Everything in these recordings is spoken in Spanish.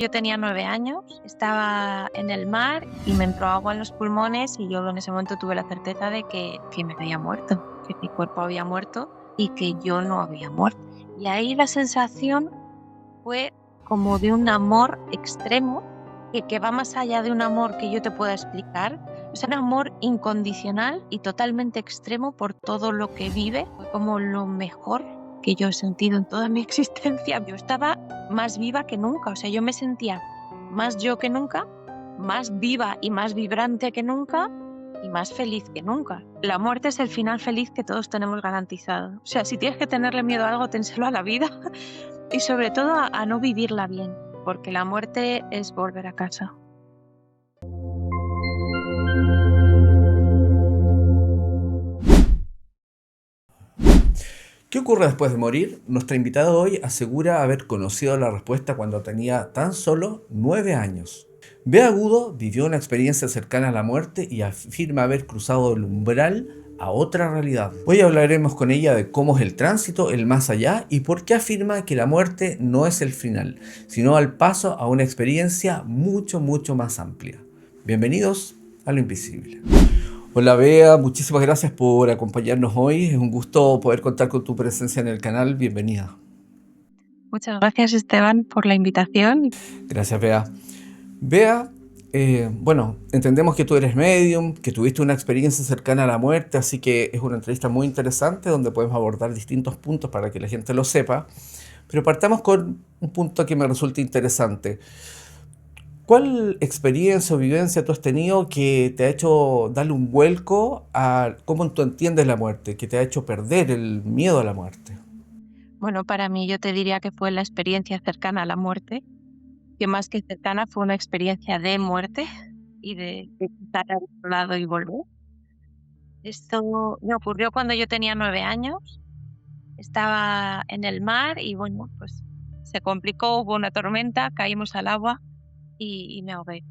Yo tenía 9 años, estaba en el mar y me entró agua en los pulmones y yo en ese momento tuve la certeza de que me había muerto, que mi cuerpo había muerto y que yo no había muerto. Y ahí la sensación fue como de un amor extremo que va más allá de un amor que yo te pueda explicar. Es un amor incondicional y totalmente extremo por todo lo que vive. Fue como lo mejor que yo he sentido en toda mi existencia. Yo estaba más viva que nunca, o sea, yo me sentía más yo que nunca, más viva y más vibrante que nunca y más feliz que nunca. La muerte es el final feliz que todos tenemos garantizado. O sea, si tienes que tenerle miedo a algo, ténselo a la vida y sobre todo a no vivirla bien, porque la muerte es volver a casa. ¿Qué ocurre después de morir? Nuestra invitada hoy asegura haber conocido la respuesta cuando tenía tan solo 9 años. Bea Agudo vivió una experiencia cercana a la muerte y afirma haber cruzado el umbral a otra realidad. Hoy hablaremos con ella de cómo es el tránsito, el más allá y por qué afirma que la muerte no es el final, sino el paso a una experiencia mucho más amplia. Bienvenidos a lo invisible. Hola Bea, muchísimas gracias por acompañarnos hoy. Es un gusto poder contar con tu presencia en el canal. Bienvenida. Muchas gracias, Esteban, por la invitación. Gracias, Bea. Bea, bueno, entendemos que tú eres medium, que tuviste una experiencia cercana a la muerte, así que es una entrevista muy interesante donde podemos abordar distintos puntos para que la gente lo sepa. Pero partamos con un punto que me resulta interesante. ¿Cuál experiencia o vivencia tú has tenido que te ha hecho darle un vuelco a cómo tú entiendes la muerte, que te ha hecho perder el miedo a la muerte? Bueno, para mí yo te diría que fue la experiencia cercana a la muerte, que más que cercana fue una experiencia de muerte y de estar al otro lado y volver. Esto me ocurrió cuando yo tenía 9 años, estaba en el mar y bueno, pues se complicó, hubo una tormenta, caímos al agua y me ahogué.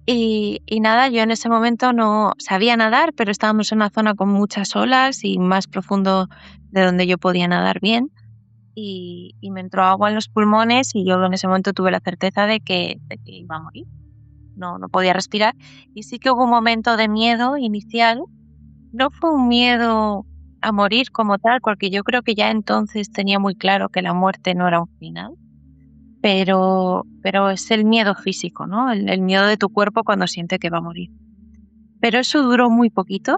Y nada, yo en ese momento no sabía nadar, pero estábamos en una zona con muchas olas y más profundo de donde yo podía nadar bien. Y me entró agua en los pulmones y yo en ese momento tuve la certeza de que iba a morir. No podía respirar. Y sí que hubo un momento de miedo inicial. No fue un miedo a morir como tal, porque yo creo que ya entonces tenía muy claro que la muerte no era un final, pero es el miedo físico, ¿no? El miedo de tu cuerpo cuando siente que va a morir. Pero eso duró muy poquito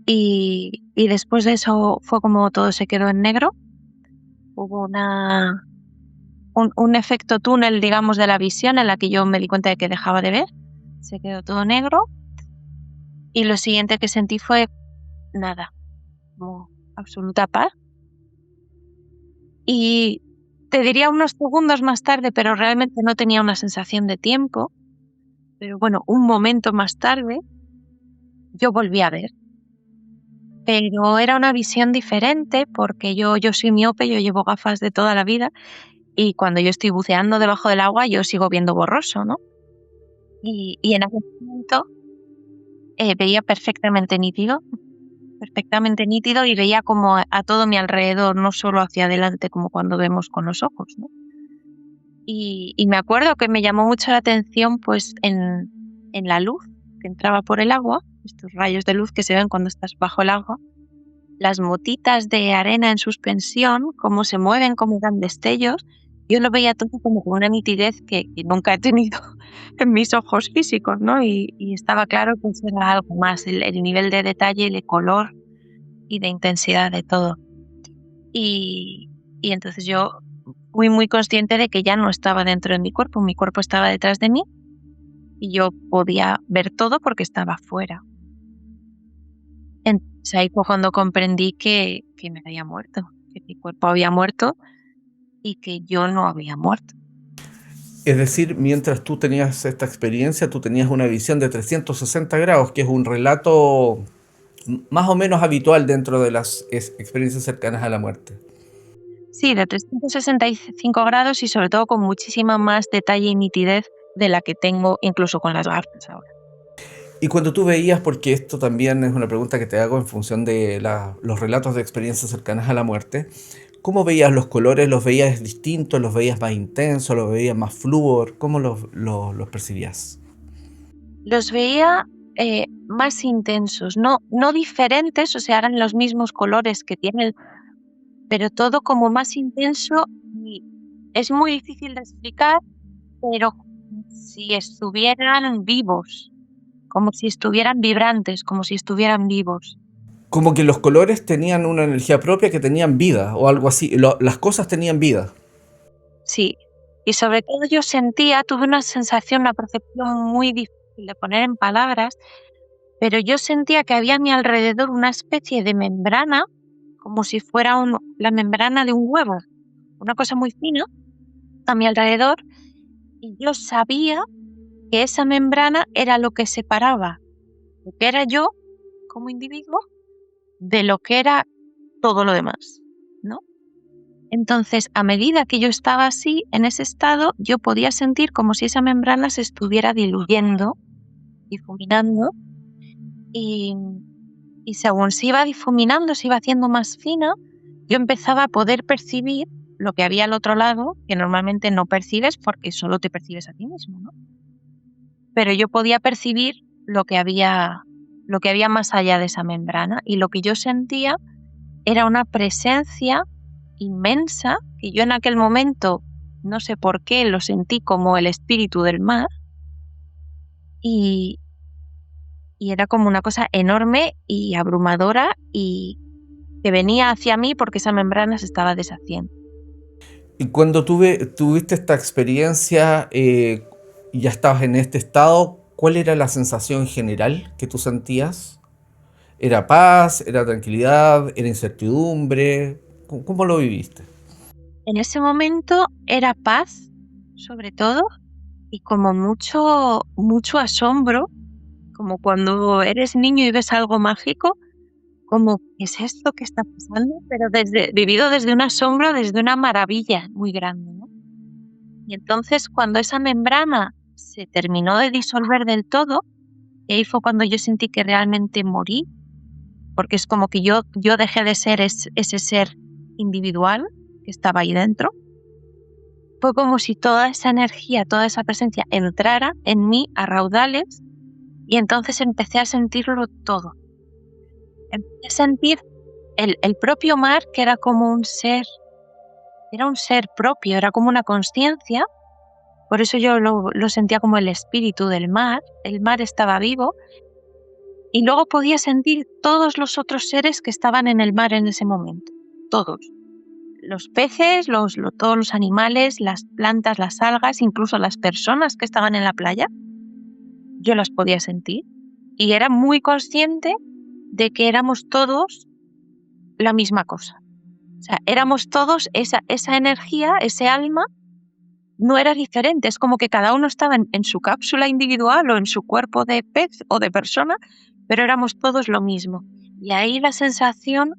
y después de eso fue como todo se quedó en negro. Hubo un efecto túnel, digamos, de la visión en la que yo me di cuenta de que dejaba de ver. Se quedó todo negro y lo siguiente que sentí fue nada, como absoluta paz. Y te diría unos segundos más tarde, pero realmente no tenía una sensación de tiempo. Pero bueno, un momento más tarde yo volví a ver. Pero era una visión diferente porque yo soy miope, yo llevo gafas de toda la vida y cuando yo estoy buceando debajo del agua yo sigo viendo borroso, ¿no? Y en aquel momento veía perfectamente nítido y veía como a todo mi alrededor, no solo hacia adelante como cuando vemos con los ojos, ¿no? Y me acuerdo que me llamó mucho la atención pues en la luz que entraba por el agua, estos rayos de luz que se ven cuando estás bajo el agua, las motitas de arena en suspensión, cómo se mueven, cómo dan destellos. Yo lo veía todo como con una nitidez que nunca he tenido en mis ojos físicos, ¿no? Y estaba claro que eso era algo más, el nivel de detalle, el color y de intensidad de todo. Y, y entonces yo fui muy consciente de que ya no estaba dentro de mi cuerpo estaba detrás de mí y yo podía ver todo porque estaba fuera. Entonces ahí fue cuando comprendí que me había muerto, que mi cuerpo había muerto y que yo no había muerto. Es decir, mientras tú tenías esta experiencia, tú tenías una visión de 360 grados, que es un relato más o menos habitual dentro de las experiencias cercanas a la muerte. Sí, de 365 grados y sobre todo con muchísima más detalle y nitidez de la que tengo incluso con las gafas ahora. Y cuando tú veías, porque esto también es una pregunta que te hago en función de los relatos de experiencias cercanas a la muerte, ¿Cómo veías los colores? ¿Los veías distintos? ¿Los veías más intensos? ¿Los veías más flúor? ¿Cómo los percibías? Los veía más intensos, no diferentes, o sea, eran los mismos colores que tiene, pero todo como más intenso y es muy difícil de explicar, pero si estuvieran vivos, como si estuvieran vibrantes, como si estuvieran vivos. Como que los colores tenían una energía propia, que tenían vida o algo así. Las cosas tenían vida. Sí, y sobre todo yo tuve una sensación, una percepción muy difícil de poner en palabras, pero yo sentía que había a mi alrededor una especie de membrana, como si fuera la membrana de un huevo, una cosa muy fina a mi alrededor, y yo sabía que esa membrana era lo que separaba lo que era yo como individuo de lo que era todo lo demás, ¿no? Entonces, a medida que yo estaba así, en ese estado, yo podía sentir como si esa membrana se estuviera diluyendo, difuminando, y, y según se iba difuminando, se iba haciendo más fina, yo empezaba a poder percibir lo que había al otro lado, que normalmente no percibes porque solo te percibes a ti mismo, ¿no? Pero yo podía percibir lo que había más allá de esa membrana, y lo que yo sentía era una presencia inmensa, que yo en aquel momento, no sé por qué, lo sentí como el espíritu del mar, y, y era como una cosa enorme y abrumadora y que venía hacia mí porque esa membrana se estaba deshaciendo. Y cuando tuviste esta experiencia y ya estabas en este estado, ¿cuál era la sensación general que tú sentías? ¿Era paz? ¿Era tranquilidad? ¿Era incertidumbre? ¿Cómo lo viviste? En ese momento era paz, sobre todo, y como mucho asombro, como cuando eres niño y ves algo mágico, como, ¿qué es esto que está pasando? Pero vivido desde un asombro, desde una maravilla muy grande, ¿no? Y entonces, cuando esa membrana se terminó de disolver del todo, y ahí fue cuando yo sentí que realmente morí, porque es como que yo dejé de ser ese ser individual que estaba ahí dentro. Fue como si toda esa energía, toda esa presencia entrara en mí a raudales, y entonces empecé a sentirlo todo. Empecé a sentir el propio mar, que era como era un ser propio, era como una consciencia, por eso yo lo sentía como el espíritu del mar, el mar estaba vivo, y luego podía sentir todos los otros seres que estaban en el mar en ese momento, todos. Los peces, todos los animales, las plantas, las algas, incluso las personas que estaban en la playa, yo las podía sentir. Y era muy consciente de que éramos todos la misma cosa. O sea, éramos todos esa energía, ese alma, no era diferente. Es como que cada uno estaba en su cápsula individual o en su cuerpo de pez o de persona, pero éramos todos lo mismo. Y ahí la sensación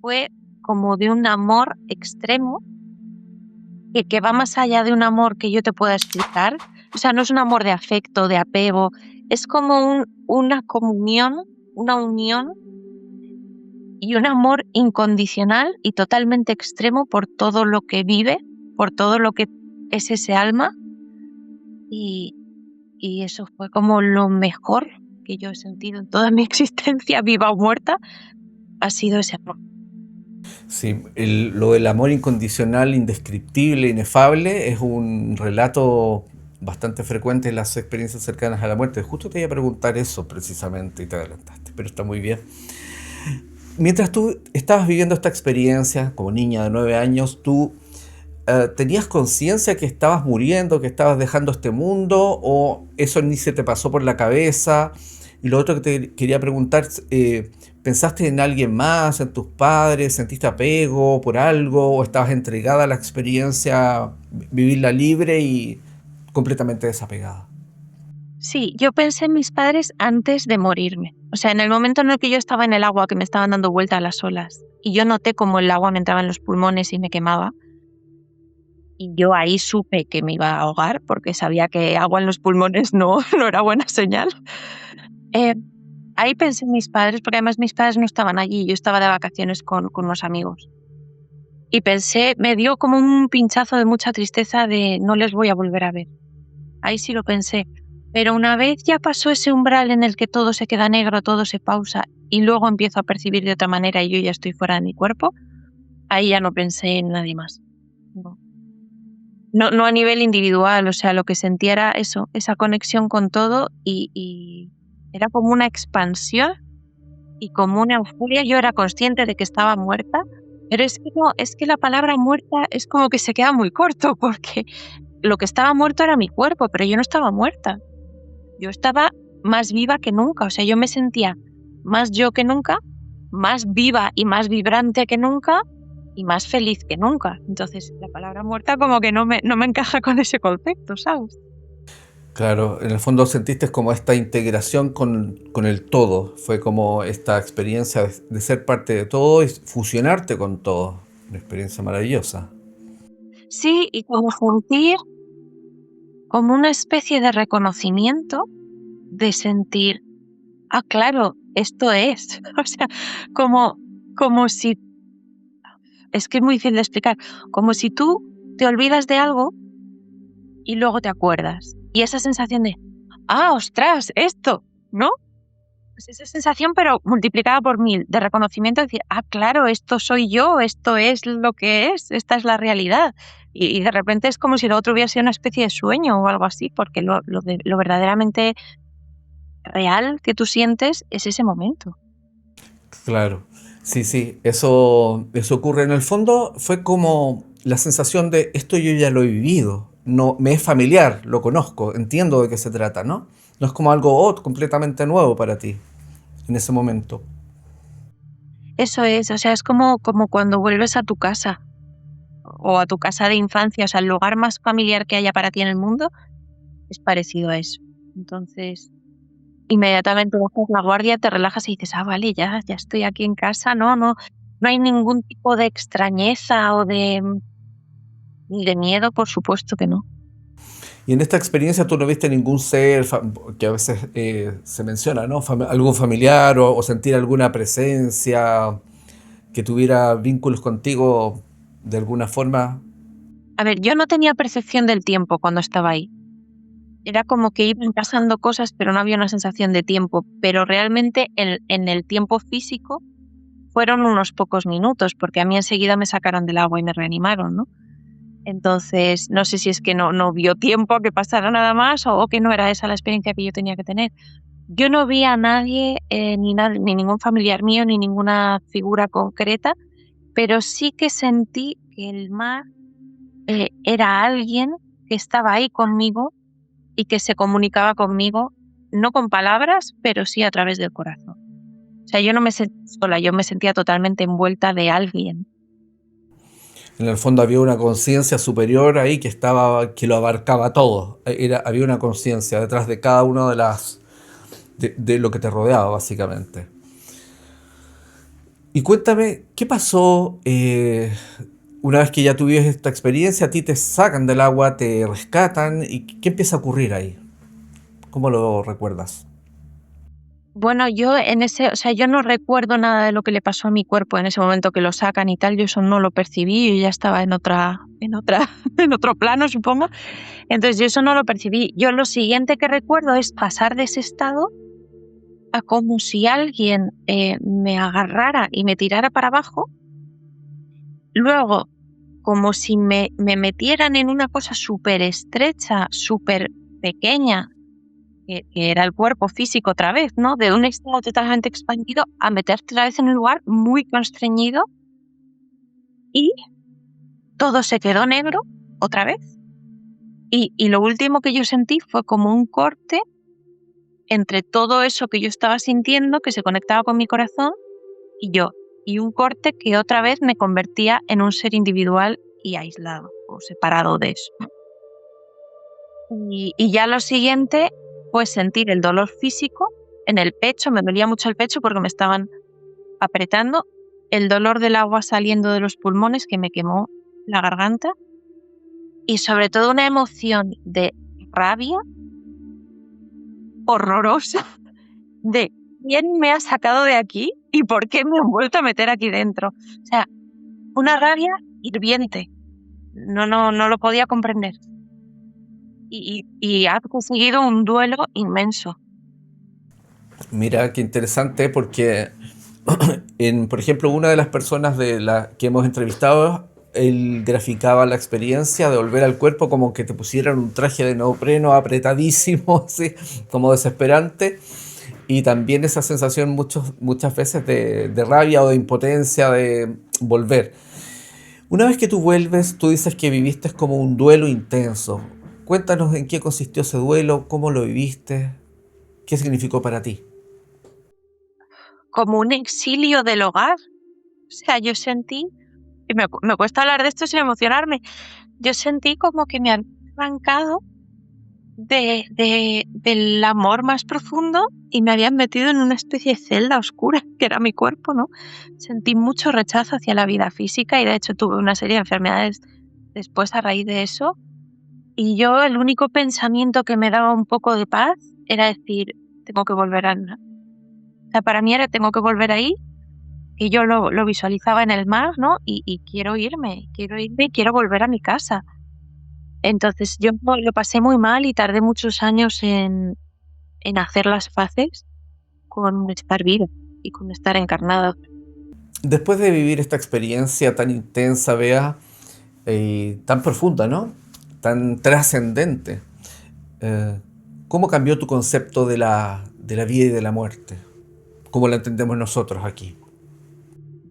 fue como de un amor extremo, que va más allá de un amor que yo te pueda explicar. O sea, no es un amor de afecto, de apego, es como una comunión, una unión y un amor incondicional y totalmente extremo por todo lo que vive, por todo lo que es ese alma, y, y eso fue como lo mejor que yo he sentido en toda mi existencia, viva o muerta, ha sido ese amor. Sí, lo del amor incondicional, indescriptible, inefable, es un relato bastante frecuente en las experiencias cercanas a la muerte. Justo te iba a preguntar eso precisamente y te adelantaste, pero está muy bien. Mientras tú estabas viviendo esta experiencia como niña de 9 años, ¿tú tenías conciencia que estabas muriendo, que estabas dejando este mundo, o eso ni se te pasó por la cabeza? Y lo otro que te quería preguntar, ¿pensaste en alguien más, en tus padres? ¿Sentiste apego por algo? ¿O estabas entregada a la experiencia, vivirla libre y completamente desapegada? Sí, yo pensé en mis padres antes de morirme. O sea, en el momento en el que yo estaba en el agua, que me estaban dando vuelta a las olas, y yo noté como el agua me entraba en los pulmones y me quemaba, y yo ahí supe que me iba a ahogar porque sabía que agua en los pulmones no, no era buena señal. Eh, Ahí pensé en mis padres, porque además mis padres no estaban allí, yo estaba de vacaciones con unos amigos. Y pensé, me dio como un pinchazo de mucha tristeza de no les voy a volver a ver. Ahí sí lo pensé. Pero una vez ya pasó ese umbral en el que todo se queda negro, todo se pausa y luego empiezo a percibir de otra manera y yo ya estoy fuera de mi cuerpo, ahí ya no pensé en nadie más. No. No a nivel individual, o sea, lo que sentía era eso, esa conexión con todo y era como una expansión y como una euforia. Yo era consciente de que estaba muerta, pero es que no, es que la palabra muerta es como que se queda muy corto porque lo que estaba muerto era mi cuerpo, pero yo no estaba muerta. Yo estaba más viva que nunca, o sea, yo me sentía más yo que nunca, más viva y más vibrante que nunca y más feliz que nunca. Entonces, la palabra muerta como que no me encaja con ese concepto, ¿sabes? Claro, en el fondo sentiste como esta integración con el todo, fue como esta experiencia de ser parte de todo y fusionarte con todo, una experiencia maravillosa. Sí, y como sentir como una especie de reconocimiento de sentir, ah, claro, esto es. O sea, como, como si, es que es muy difícil de explicar, como si tú te olvidas de algo y luego te acuerdas. Y esa sensación de, ah, ostras, esto, ¿no? Pues esa sensación, pero multiplicada por 1000, de reconocimiento, de decir, ah, claro, esto soy yo, esto es lo que es, esta es la realidad. Y de repente es como si lo otro hubiera sido una especie de sueño o algo así, porque lo verdaderamente real que tú sientes es ese momento. Claro, sí, sí, eso ocurre. En el fondo fue como la sensación de esto yo ya lo he vivido, no, me es familiar, lo conozco, entiendo de qué se trata, ¿no? No es como algo completamente nuevo para ti en ese momento. Eso es, o sea, es como cuando vuelves a tu casa o a tu casa de infancia, o sea, el lugar más familiar que haya para ti en el mundo es parecido a eso. Entonces, inmediatamente bajas la guardia, te relajas y dices, ah, vale, ya estoy aquí en casa, no hay ningún tipo de extrañeza o ni de miedo, por supuesto que no. Y en esta experiencia tú no viste ningún ser que a veces se menciona, ¿no? Algún familiar o sentir alguna presencia que tuviera vínculos contigo de alguna forma. A ver, yo no tenía percepción del tiempo cuando estaba ahí. Era como que iban pasando cosas, pero no había una sensación de tiempo. Pero realmente en el tiempo físico fueron unos pocos minutos, porque a mí enseguida me sacaron del agua y me reanimaron, ¿no? Entonces, no sé si es que no vio tiempo a que pasara nada más o que no era esa la experiencia que yo tenía que tener. Yo no vi a nadie, ni ningún familiar mío, ni ninguna figura concreta, pero sí que sentí que el mar era alguien que estaba ahí conmigo y que se comunicaba conmigo, no con palabras, pero sí a través del corazón. O sea, yo no me sentía sola, yo me sentía totalmente envuelta de alguien. En el fondo había una conciencia superior ahí que estaba, que lo abarcaba todo. Había una conciencia detrás de cada una de lo que te rodeaba, básicamente. Y cuéntame, ¿qué pasó una vez que ya tuviste esta experiencia? A ti te sacan del agua, te rescatan, ¿y qué empieza a ocurrir ahí? ¿Cómo lo recuerdas? Bueno, o sea, yo no recuerdo nada de lo que le pasó a mi cuerpo en ese momento que lo sacan y tal, yo eso no lo percibí, yo ya estaba en otro plano, supongo. Entonces yo eso no lo percibí. Yo lo siguiente que recuerdo es pasar de ese estado a como si alguien me agarrara y me tirara para abajo, luego como si me metieran en una cosa súper estrecha, súper pequeña, que era el cuerpo físico otra vez, ¿no? De un estado totalmente expandido a meterte otra vez en un lugar muy constreñido y todo se quedó negro otra vez. Y lo último que yo sentí fue como un corte entre todo eso que yo estaba sintiendo, que se conectaba con mi corazón, y yo. Y un corte que otra vez me convertía en un ser individual y aislado o separado de eso. Y ya lo siguiente fue sentir el dolor físico en el pecho, me dolía mucho el pecho porque me estaban apretando, el dolor del agua saliendo de los pulmones que me quemó la garganta y sobre todo una emoción de rabia horrorosa de quién me ha sacado de aquí y por qué me han vuelto a meter aquí dentro. O sea, una rabia hirviente. No lo podía comprender. Y ha conseguido un duelo inmenso. Mira, qué interesante porque, por ejemplo, una de las personas de la que hemos entrevistado, él graficaba la experiencia de volver al cuerpo como que te pusieran un traje de neopreno apretadísimo, así, como desesperante. Y también esa sensación muchas veces de rabia o de impotencia de volver. Una vez que tú vuelves, tú dices que viviste como un duelo intenso. Cuéntanos en qué consistió ese duelo, cómo lo viviste, qué significó para ti. Como un exilio del hogar. O sea, yo sentí, y me cuesta hablar de esto sin emocionarme, yo sentí como que me había arrancado del amor más profundo y me habían metido en una especie de celda oscura, que era mi cuerpo, ¿no? Sentí mucho rechazo hacia la vida física y de hecho tuve una serie de enfermedades después a raíz de eso. Y yo el único pensamiento que me daba un poco de paz era decir, tengo que volver a... O sea, para mí era, tengo que volver ahí, que yo lo visualizaba en el mar, ¿no? Y quiero irme y quiero volver a mi casa. Entonces yo lo pasé muy mal y tardé muchos años en hacer las paces con estar viva y con estar encarnada. Después de vivir esta experiencia tan intensa, Bea, tan profunda, ¿no? Tan trascendente, eh, ¿cómo cambió tu concepto de la vida y de la muerte? ¿Cómo la entendemos nosotros aquí?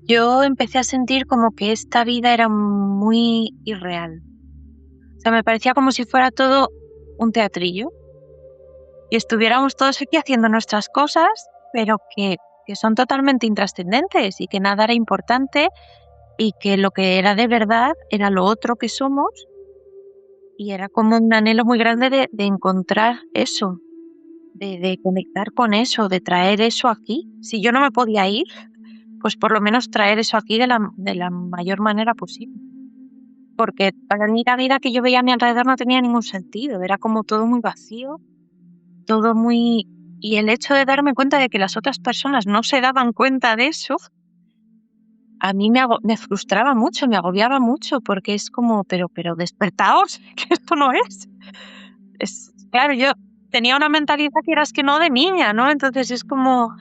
Yo empecé a sentir como que esta vida era muy irreal. O sea, me parecía como si fuera todo un teatrillo y estuviéramos todos aquí haciendo nuestras cosas, pero que son totalmente intrascendentes y que nada era importante y que lo que era de verdad era lo otro que somos y era como un anhelo muy grande de encontrar eso, de conectar con eso, de traer eso aquí. Si yo no me podía ir, pues por lo menos traer eso aquí de la mayor manera posible. Porque para mí la vida que yo veía a mi alrededor no tenía ningún sentido, era como todo muy vacío, todo muy... Y el hecho de darme cuenta de que las otras personas no se daban cuenta de eso, a mí me frustraba mucho, me agobiaba mucho, porque es como, pero despertaos, que esto no es. Claro, yo tenía una mentalidad que eras que no de niña, ¿no? Entonces es como,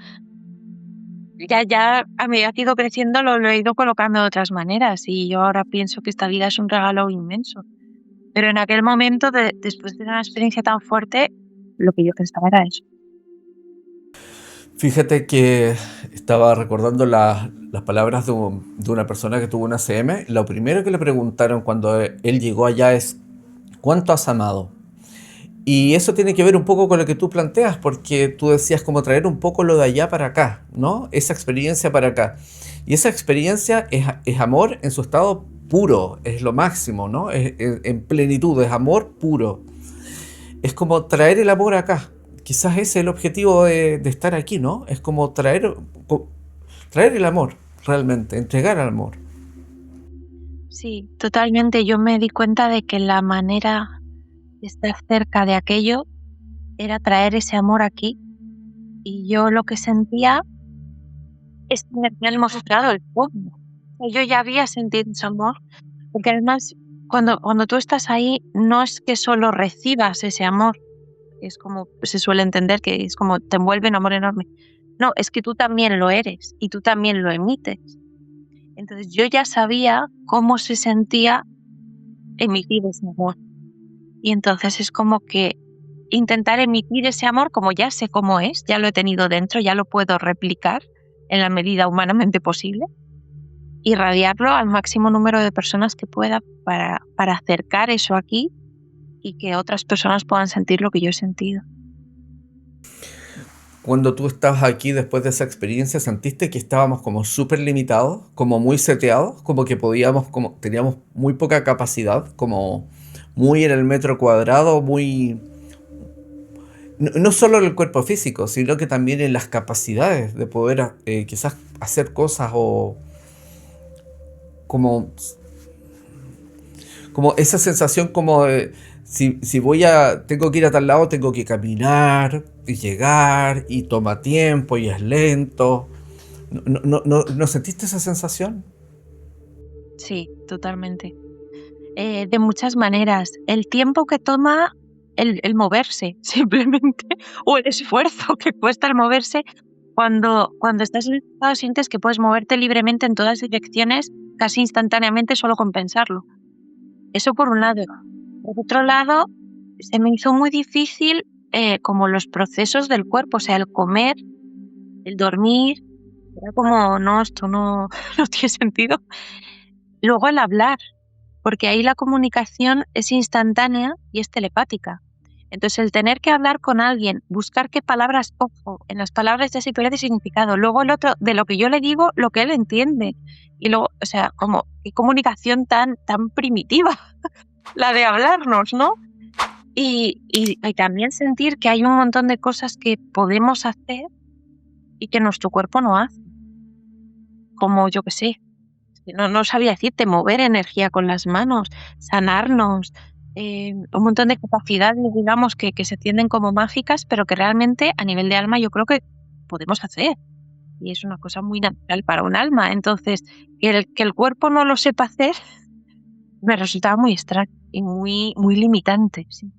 ya a medida que he ido creciendo lo he ido colocando de otras maneras y yo ahora pienso que esta vida es un regalo inmenso. Pero en aquel momento, después de una experiencia tan fuerte, lo que yo pensaba era eso. Fíjate que estaba recordando las palabras de una persona que tuvo una CM. Lo primero que le preguntaron cuando él llegó allá es, ¿cuánto has amado? Y eso tiene que ver un poco con lo que tú planteas, porque tú decías como traer un poco lo de allá para acá, ¿no? Esa experiencia para acá. Y esa experiencia es amor en su estado puro, es lo máximo, ¿no? En plenitud, es amor puro. Es como traer el amor acá. Quizás ese es el objetivo de estar aquí, ¿no? Es como traer el amor, realmente, entregar el amor. Sí, totalmente. Yo me di cuenta de que la manera de estar cerca de aquello era traer ese amor aquí. Y yo lo que sentía es que me habían mostrado el fondo. Yo ya había sentido ese amor, porque además cuando tú estás ahí no es que solo recibas ese amor, es como se suele entender que es como te envuelve un amor enorme. No, es que tú también lo eres y tú también lo emites. Entonces yo ya sabía cómo se sentía emitir ese amor. Y entonces es como que intentar emitir ese amor como ya sé cómo es, ya lo he tenido dentro, ya lo puedo replicar en la medida humanamente posible, irradiarlo al máximo número de personas que pueda para acercar eso aquí y que otras personas puedan sentir lo que yo he sentido. Cuando tú estabas aquí después de esa experiencia, ¿sentiste que estábamos como súper limitados, como muy seteados, como que podíamos, como teníamos muy poca capacidad, como muy en el metro cuadrado, muy... No solo en el cuerpo físico, sino que también en las capacidades de poder quizás hacer cosas o como como esa sensación como de, si tengo que ir a tal lado, tengo que caminar y llegar y toma tiempo y es lento. ¿No sentiste esa sensación? Sí, totalmente. De muchas maneras. El tiempo que toma el moverse, simplemente, o el esfuerzo que cuesta el moverse. Cuando estás en el estado sientes que puedes moverte libremente en todas direcciones casi instantáneamente solo con pensarlo. Eso por un lado. Por otro lado, se me hizo muy difícil como los procesos del cuerpo, o sea, el comer, el dormir, era como, no, esto no, no tiene sentido. Luego el hablar, porque ahí la comunicación es instantánea y es telepática. Entonces, el tener que hablar con alguien, buscar qué palabras cojo, en las palabras ya se pierde significado. Luego el otro, de lo que yo le digo, lo que él entiende. Y luego, o sea, como qué comunicación tan primitiva, la de hablarnos, ¿no? Y también sentir que hay un montón de cosas que podemos hacer y que nuestro cuerpo no hace. Como, yo qué sé, no sabía decirte, mover energía con las manos, sanarnos, un montón de capacidades, digamos, que se tienden como mágicas, pero que realmente a nivel de alma yo creo que podemos hacer. Y es una cosa muy natural para un alma. Entonces, que el cuerpo no lo sepa hacer me resultaba muy extraño y muy limitante. Sí.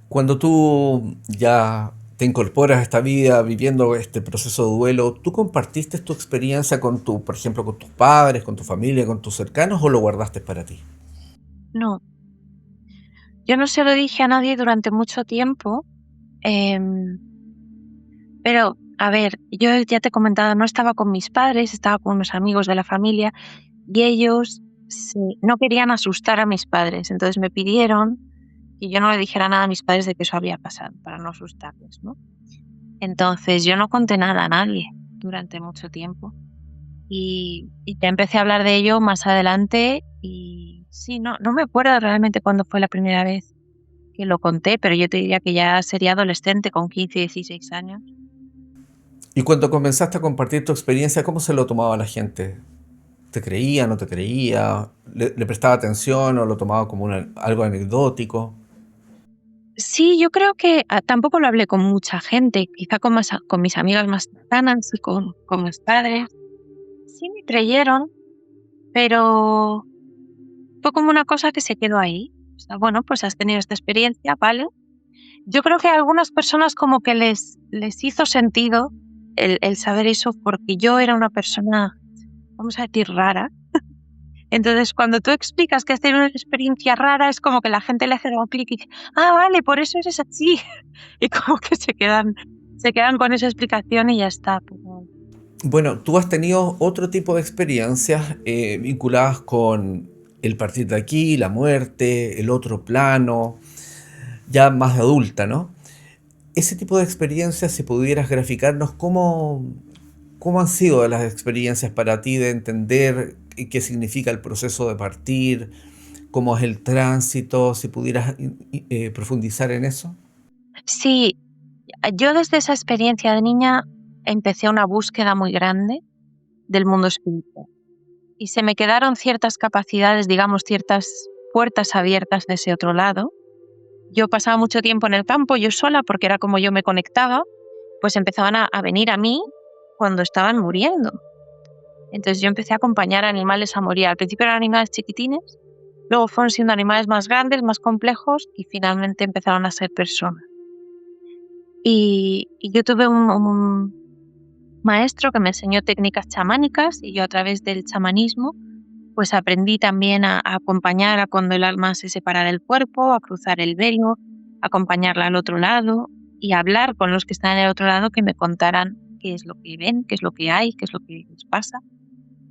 Cuando tú ya te incorporas a esta vida viviendo este proceso de duelo, ¿tú compartiste tu experiencia con por ejemplo, con tus padres, con tu familia, con tus cercanos o lo guardaste para ti? No, yo no se lo dije a nadie durante mucho tiempo, em, pero a ver, yo ya te he comentado, no estaba con mis padres, estaba con unos amigos de la familia y ellos no querían asustar a mis padres, entonces me pidieron que yo no le dijera nada a mis padres de que eso había pasado, para no asustarles, ¿no? Entonces yo no conté nada a nadie durante mucho tiempo y ya empecé a hablar de ello más adelante y sí, no me acuerdo realmente cuándo fue la primera vez que lo conté, pero yo te diría que ya sería adolescente con 15, 16 años. Y cuando comenzaste a compartir tu experiencia, ¿cómo se lo tomaba la gente? ¿Te creía, no te creía? ¿Le prestaba atención o lo tomaba como algo anecdótico? Sí, yo creo que tampoco lo hablé con mucha gente, quizá con mis amigas más cercanas y con mis padres. Sí me creyeron, pero fue como una cosa que se quedó ahí. O sea, bueno, pues has tenido esta experiencia, ¿vale? Yo creo que a algunas personas como que les hizo sentido el saber eso porque yo era una persona, vamos a decir, rara. Entonces, cuando tú explicas que has tenido una experiencia rara, es como que la gente le hace un clic y dice, ah, vale, por eso eres así. Y como que se quedan con esa explicación y ya está. Bueno, tú has tenido otro tipo de experiencias vinculadas con el partir de aquí, la muerte, el otro plano, ya más adulta, ¿no? Ese tipo de experiencias, si pudieras graficarnos, ¿cómo han sido las experiencias para ti de entender qué significa el proceso de partir, cómo es el tránsito, si pudieras profundizar en eso? Sí, yo desde esa experiencia de niña empecé una búsqueda muy grande del mundo espiritual. Y se me quedaron ciertas capacidades, digamos, ciertas puertas abiertas de ese otro lado. Yo pasaba mucho tiempo en el campo, yo sola, porque era como yo me conectaba, pues empezaban a venir a mí cuando estaban muriendo. Entonces yo empecé a acompañar a animales a morir. Al principio eran animales chiquitines, luego fueron siendo animales más grandes, más complejos y finalmente empezaron a ser personas. Y yo tuve un maestro que me enseñó técnicas chamánicas y yo a través del chamanismo pues aprendí también a acompañar a cuando el alma se separa del cuerpo, a cruzar el velo, acompañarla al otro lado y hablar con los que están en el otro lado que me contaran qué es lo que ven, qué es lo que hay, qué es lo que les pasa.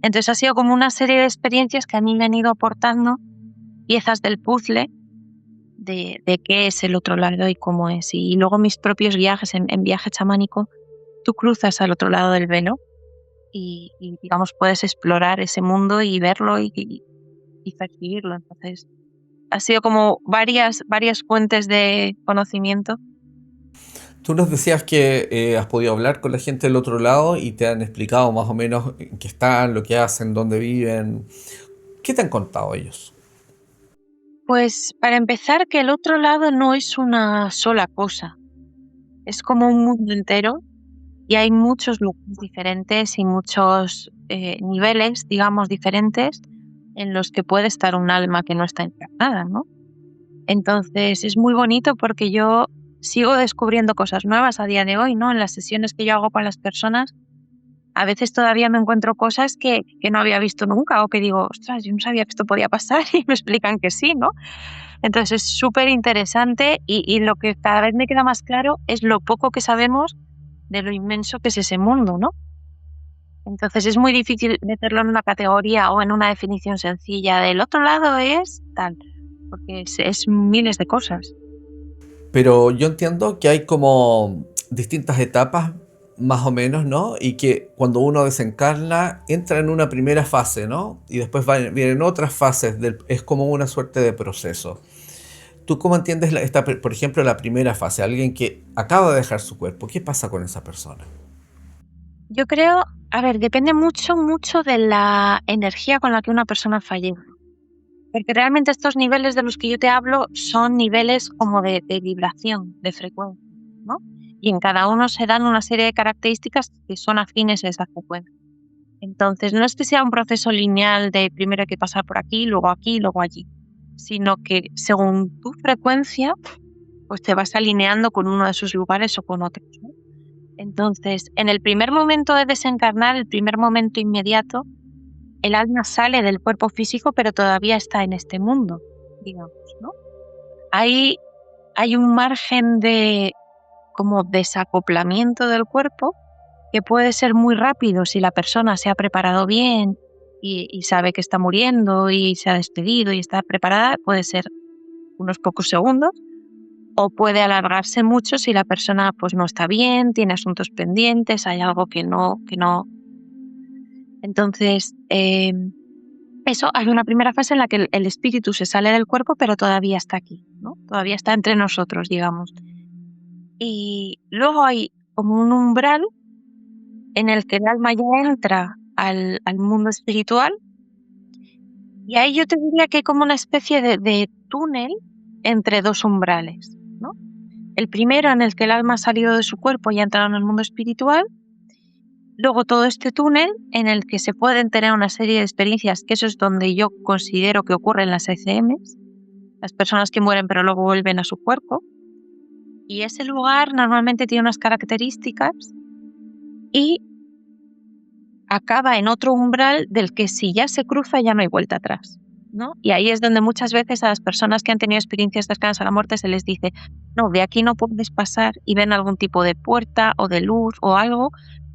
Entonces ha sido como una serie de experiencias que a mí me han ido aportando piezas del puzzle de qué es el otro lado y cómo es. Y luego mis propios viajes en viaje chamánico, tú cruzas al otro lado del velo y digamos, puedes explorar ese mundo y verlo y percibirlo. Entonces, ha sido como varias fuentes de conocimiento. Tú nos decías que has podido hablar con la gente del otro lado y te han explicado más o menos en qué están, lo que hacen, dónde viven. ¿Qué te han contado ellos? Pues para empezar, que el otro lado no es una sola cosa, es como un mundo entero y hay muchos lugares diferentes y muchos niveles, digamos, diferentes. en los que puede estar un alma que no está encarnada, ¿no? Entonces es muy bonito porque yo sigo descubriendo cosas nuevas a día de hoy, ¿no? En las sesiones que yo hago con las personas, a veces todavía me encuentro cosas que no había visto nunca o que digo, ostras, yo no sabía que esto podía pasar y me explican que sí, ¿no? Entonces es súper interesante y lo que cada vez me queda más claro es lo poco que sabemos de lo inmenso que es ese mundo, ¿no? Entonces es muy difícil meterlo en una categoría o en una definición sencilla. Del otro lado es tal, porque es miles de cosas. Pero yo entiendo que hay como distintas etapas, más o menos, ¿no? Y que cuando uno desencarna, entra en una primera fase, ¿no? Y después vienen otras fases, es como una suerte de proceso. ¿Tú cómo entiendes por ejemplo, la primera fase? Alguien que acaba de dejar su cuerpo, ¿qué pasa con esa persona? Yo creo, a ver, depende mucho, mucho de la energía con la que una persona fallece. Porque realmente estos niveles de los que yo te hablo son niveles como de vibración, de frecuencia, ¿no? Y en cada uno se dan una serie de características que son afines a esa frecuencia. Entonces, no es que sea un proceso lineal de primero hay que pasar por aquí, luego allí, sino que según tu frecuencia, pues te vas alineando con uno de esos lugares o con otros, ¿no? Entonces, en el primer momento de desencarnar, el primer momento inmediato, el alma sale del cuerpo físico, pero todavía está en este mundo, digamos, ¿no? Ahí hay un margen de como desacoplamiento del cuerpo que puede ser muy rápido si la persona se ha preparado bien y sabe que está muriendo y se ha despedido y está preparada, puede ser unos pocos segundos, o puede alargarse mucho si la persona pues no está bien, tiene asuntos pendientes, hay algo que no. Entonces, eso, hay una primera fase en la que el espíritu se sale del cuerpo, pero todavía está aquí, ¿no? Todavía está entre nosotros, digamos. Y luego hay como un umbral en el que el alma ya entra al mundo espiritual, y ahí yo te diría que hay como una especie de túnel entre dos umbrales, ¿no? El primero en el que el alma ha salido de su cuerpo y ha entrado en el mundo espiritual. Luego todo este túnel en el que se pueden tener una serie de experiencias, que eso es donde yo considero que ocurren las ECMs, las personas que mueren pero luego vuelven a su cuerpo. Y ese lugar normalmente tiene unas características y acaba en otro umbral del que si ya se cruza ya no hay vuelta atrás, ¿no? Y ahí es donde muchas veces a las personas que han tenido experiencias cercanas a la muerte se les dice, no, de aquí no puedes pasar, y ven algún tipo de puerta o de luz o algo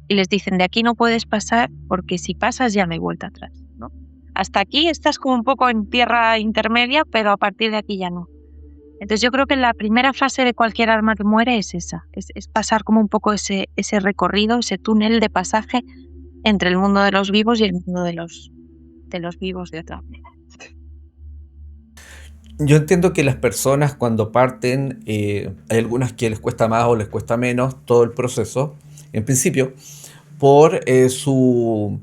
y les dicen, de aquí no puedes pasar porque si pasas ya no hay vuelta atrás, ¿no? Hasta aquí estás como un poco en tierra intermedia, pero a partir de aquí ya no. Entonces yo creo que la primera fase de cualquier alma que muere es esa, es pasar como un poco ese recorrido, ese túnel de pasaje entre el mundo de los vivos y el mundo de los vivos de otra manera. Yo entiendo que las personas cuando parten, hay algunas que les cuesta más o les cuesta menos todo el proceso, en principio, por yo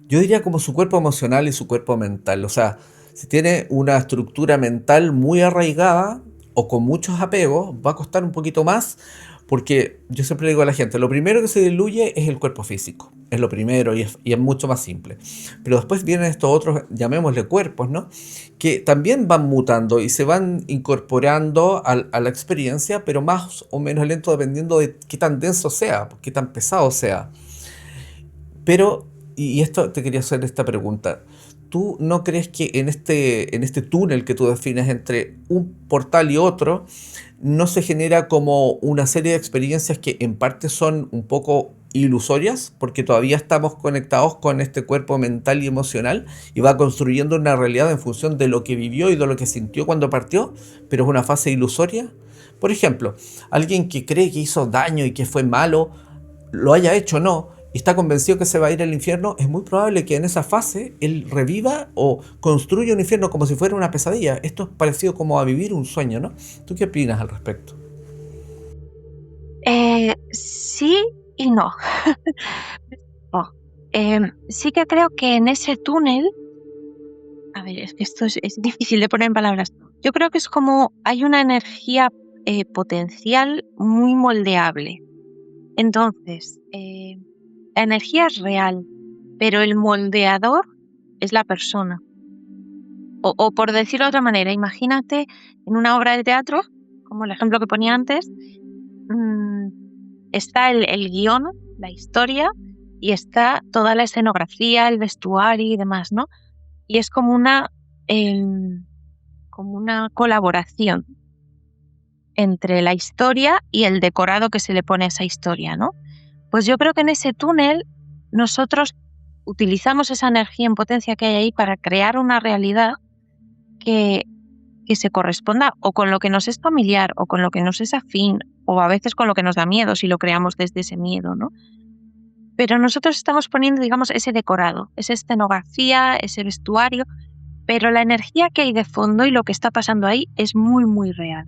diría como su cuerpo emocional y su cuerpo mental. O sea, si tiene una estructura mental muy arraigada o con muchos apegos, va a costar un poquito más porque yo siempre le digo a la gente, lo primero que se diluye es el cuerpo físico. Es lo primero y es mucho más simple. Pero después vienen estos otros, llamémosle cuerpos, ¿no? Que también van mutando y se van incorporando a la experiencia, pero más o menos lento dependiendo de qué tan denso sea, qué tan pesado sea. Pero, y esto te quería hacer esta pregunta. ¿Tú no crees que en este túnel que tú defines entre un portal y otro, no se genera como una serie de experiencias que en parte son un poco ilusorias? Porque todavía estamos conectados con este cuerpo mental y emocional y va construyendo una realidad en función de lo que vivió y de lo que sintió cuando partió, pero es una fase ilusoria. Por ejemplo, alguien que cree que hizo daño y que fue malo, lo haya hecho o no, y está convencido que se va a ir al infierno, es muy probable que en esa fase él reviva o construya un infierno como si fuera una pesadilla. Esto es parecido como a vivir un sueño, ¿no? ¿Tú qué opinas al respecto? Sí y no. No. Sí que creo que en ese túnel, a ver, es que esto es difícil de poner en palabras. Yo creo que es como hay una energía potencial muy moldeable. Entonces, la energía es real, pero el moldeador es la persona. O por decirlo de otra manera, imagínate en una obra de teatro, como el ejemplo que ponía antes, está el guión, la historia, y está toda la escenografía, el vestuario y demás, ¿no? Y es como una colaboración entre la historia y el decorado que se le pone a esa historia, ¿no? Pues yo creo que en ese túnel nosotros utilizamos esa energía en potencia que hay ahí para crear una realidad que se corresponda o con lo que nos es familiar o con lo que nos es afín o a veces con lo que nos da miedo si lo creamos desde ese miedo, ¿no? Pero nosotros estamos poniendo, digamos, ese decorado, esa escenografía, ese vestuario, pero la energía que hay de fondo y lo que está pasando ahí es muy, muy real.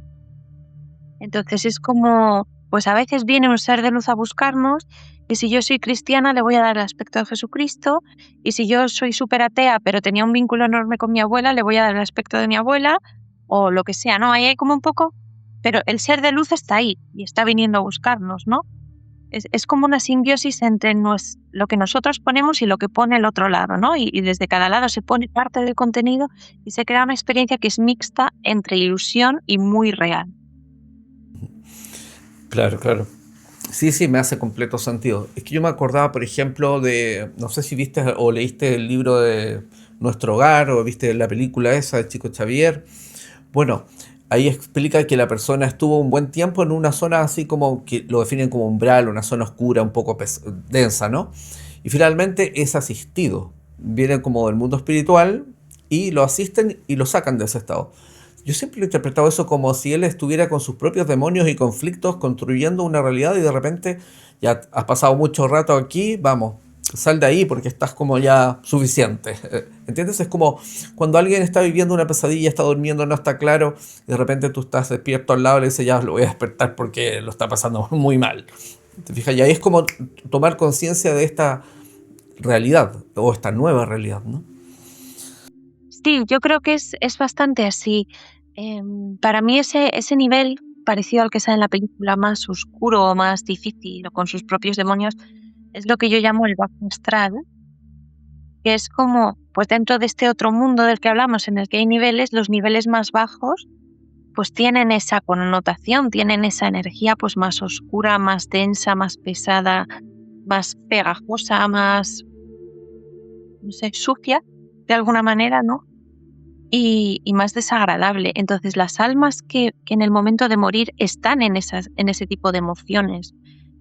Entonces es como, pues a veces viene un ser de luz a buscarnos y si yo soy cristiana le voy a dar el aspecto de Jesucristo y si yo soy súper atea pero tenía un vínculo enorme con mi abuela le voy a dar el aspecto de mi abuela o lo que sea, ¿no? Ahí hay como un poco, pero el ser de luz está ahí y está viniendo a buscarnos, ¿no? Es como una simbiosis entre lo que nosotros ponemos y lo que pone el otro lado, ¿no? Y desde cada lado se pone parte del contenido y se crea una experiencia que es mixta entre ilusión y muy real. Claro, claro. Sí, sí, me hace completo sentido. Es que yo me acordaba, por ejemplo, no sé si viste o leíste el libro de Nuestro Hogar o viste la película esa de Chico Xavier. Bueno, ahí explica que la persona estuvo un buen tiempo en una zona así como que lo definen como umbral, una zona oscura, un poco densa, ¿no? Y finalmente es asistido. Vienen como del mundo espiritual y lo asisten y lo sacan de ese estado. Yo siempre he interpretado eso como si él estuviera con sus propios demonios y conflictos construyendo una realidad y de repente ya has pasado mucho rato aquí, vamos, sal de ahí porque estás como ya suficiente. ¿Entiendes? Es como cuando alguien está viviendo una pesadilla, está durmiendo, no está claro, y de repente tú estás despierto al lado y le dices, ya lo voy a despertar porque lo está pasando muy mal. ¿Te fijas? Y ahí es como tomar conciencia de esta realidad o esta nueva realidad, ¿no? Sí, yo creo que es bastante así. Para mí ese nivel, parecido al que sale en la película, más oscuro o más difícil o con sus propios demonios, es lo que yo llamo el bajo astral, que es como, pues dentro de este otro mundo del que hablamos, en el que hay niveles, los niveles más bajos, pues tienen esa connotación, tienen esa energía pues más oscura, más densa, más pesada, más pegajosa, más, no sé, sucia, de alguna manera, ¿no? Y más desagradable. Entonces, las almas que en el momento de morir están en ese tipo de emociones,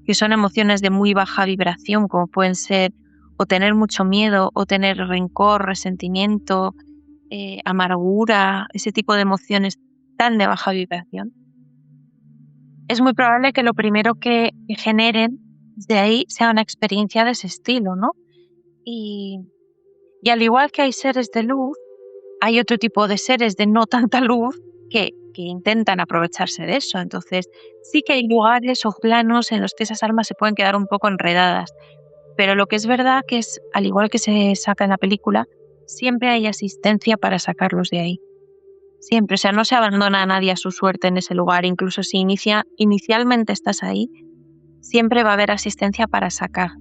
que son emociones de muy baja vibración, como pueden ser o tener mucho miedo, o tener rencor, resentimiento, amargura, ese tipo de emociones tan de baja vibración. Es muy probable que lo primero que generen de ahí sea una experiencia de ese estilo, ¿no? Y, y al igual que hay seres de luz, hay otro tipo de seres de no tanta luz que intentan aprovecharse de eso. Entonces, sí que hay lugares o planos en los que esas almas se pueden quedar un poco enredadas. Pero lo que es verdad que es, al igual que se saca en la película, siempre hay asistencia para sacarlos de ahí. Siempre, o sea, no se abandona a nadie a su suerte en ese lugar. Incluso si inicialmente estás ahí, siempre va a haber asistencia para sacar.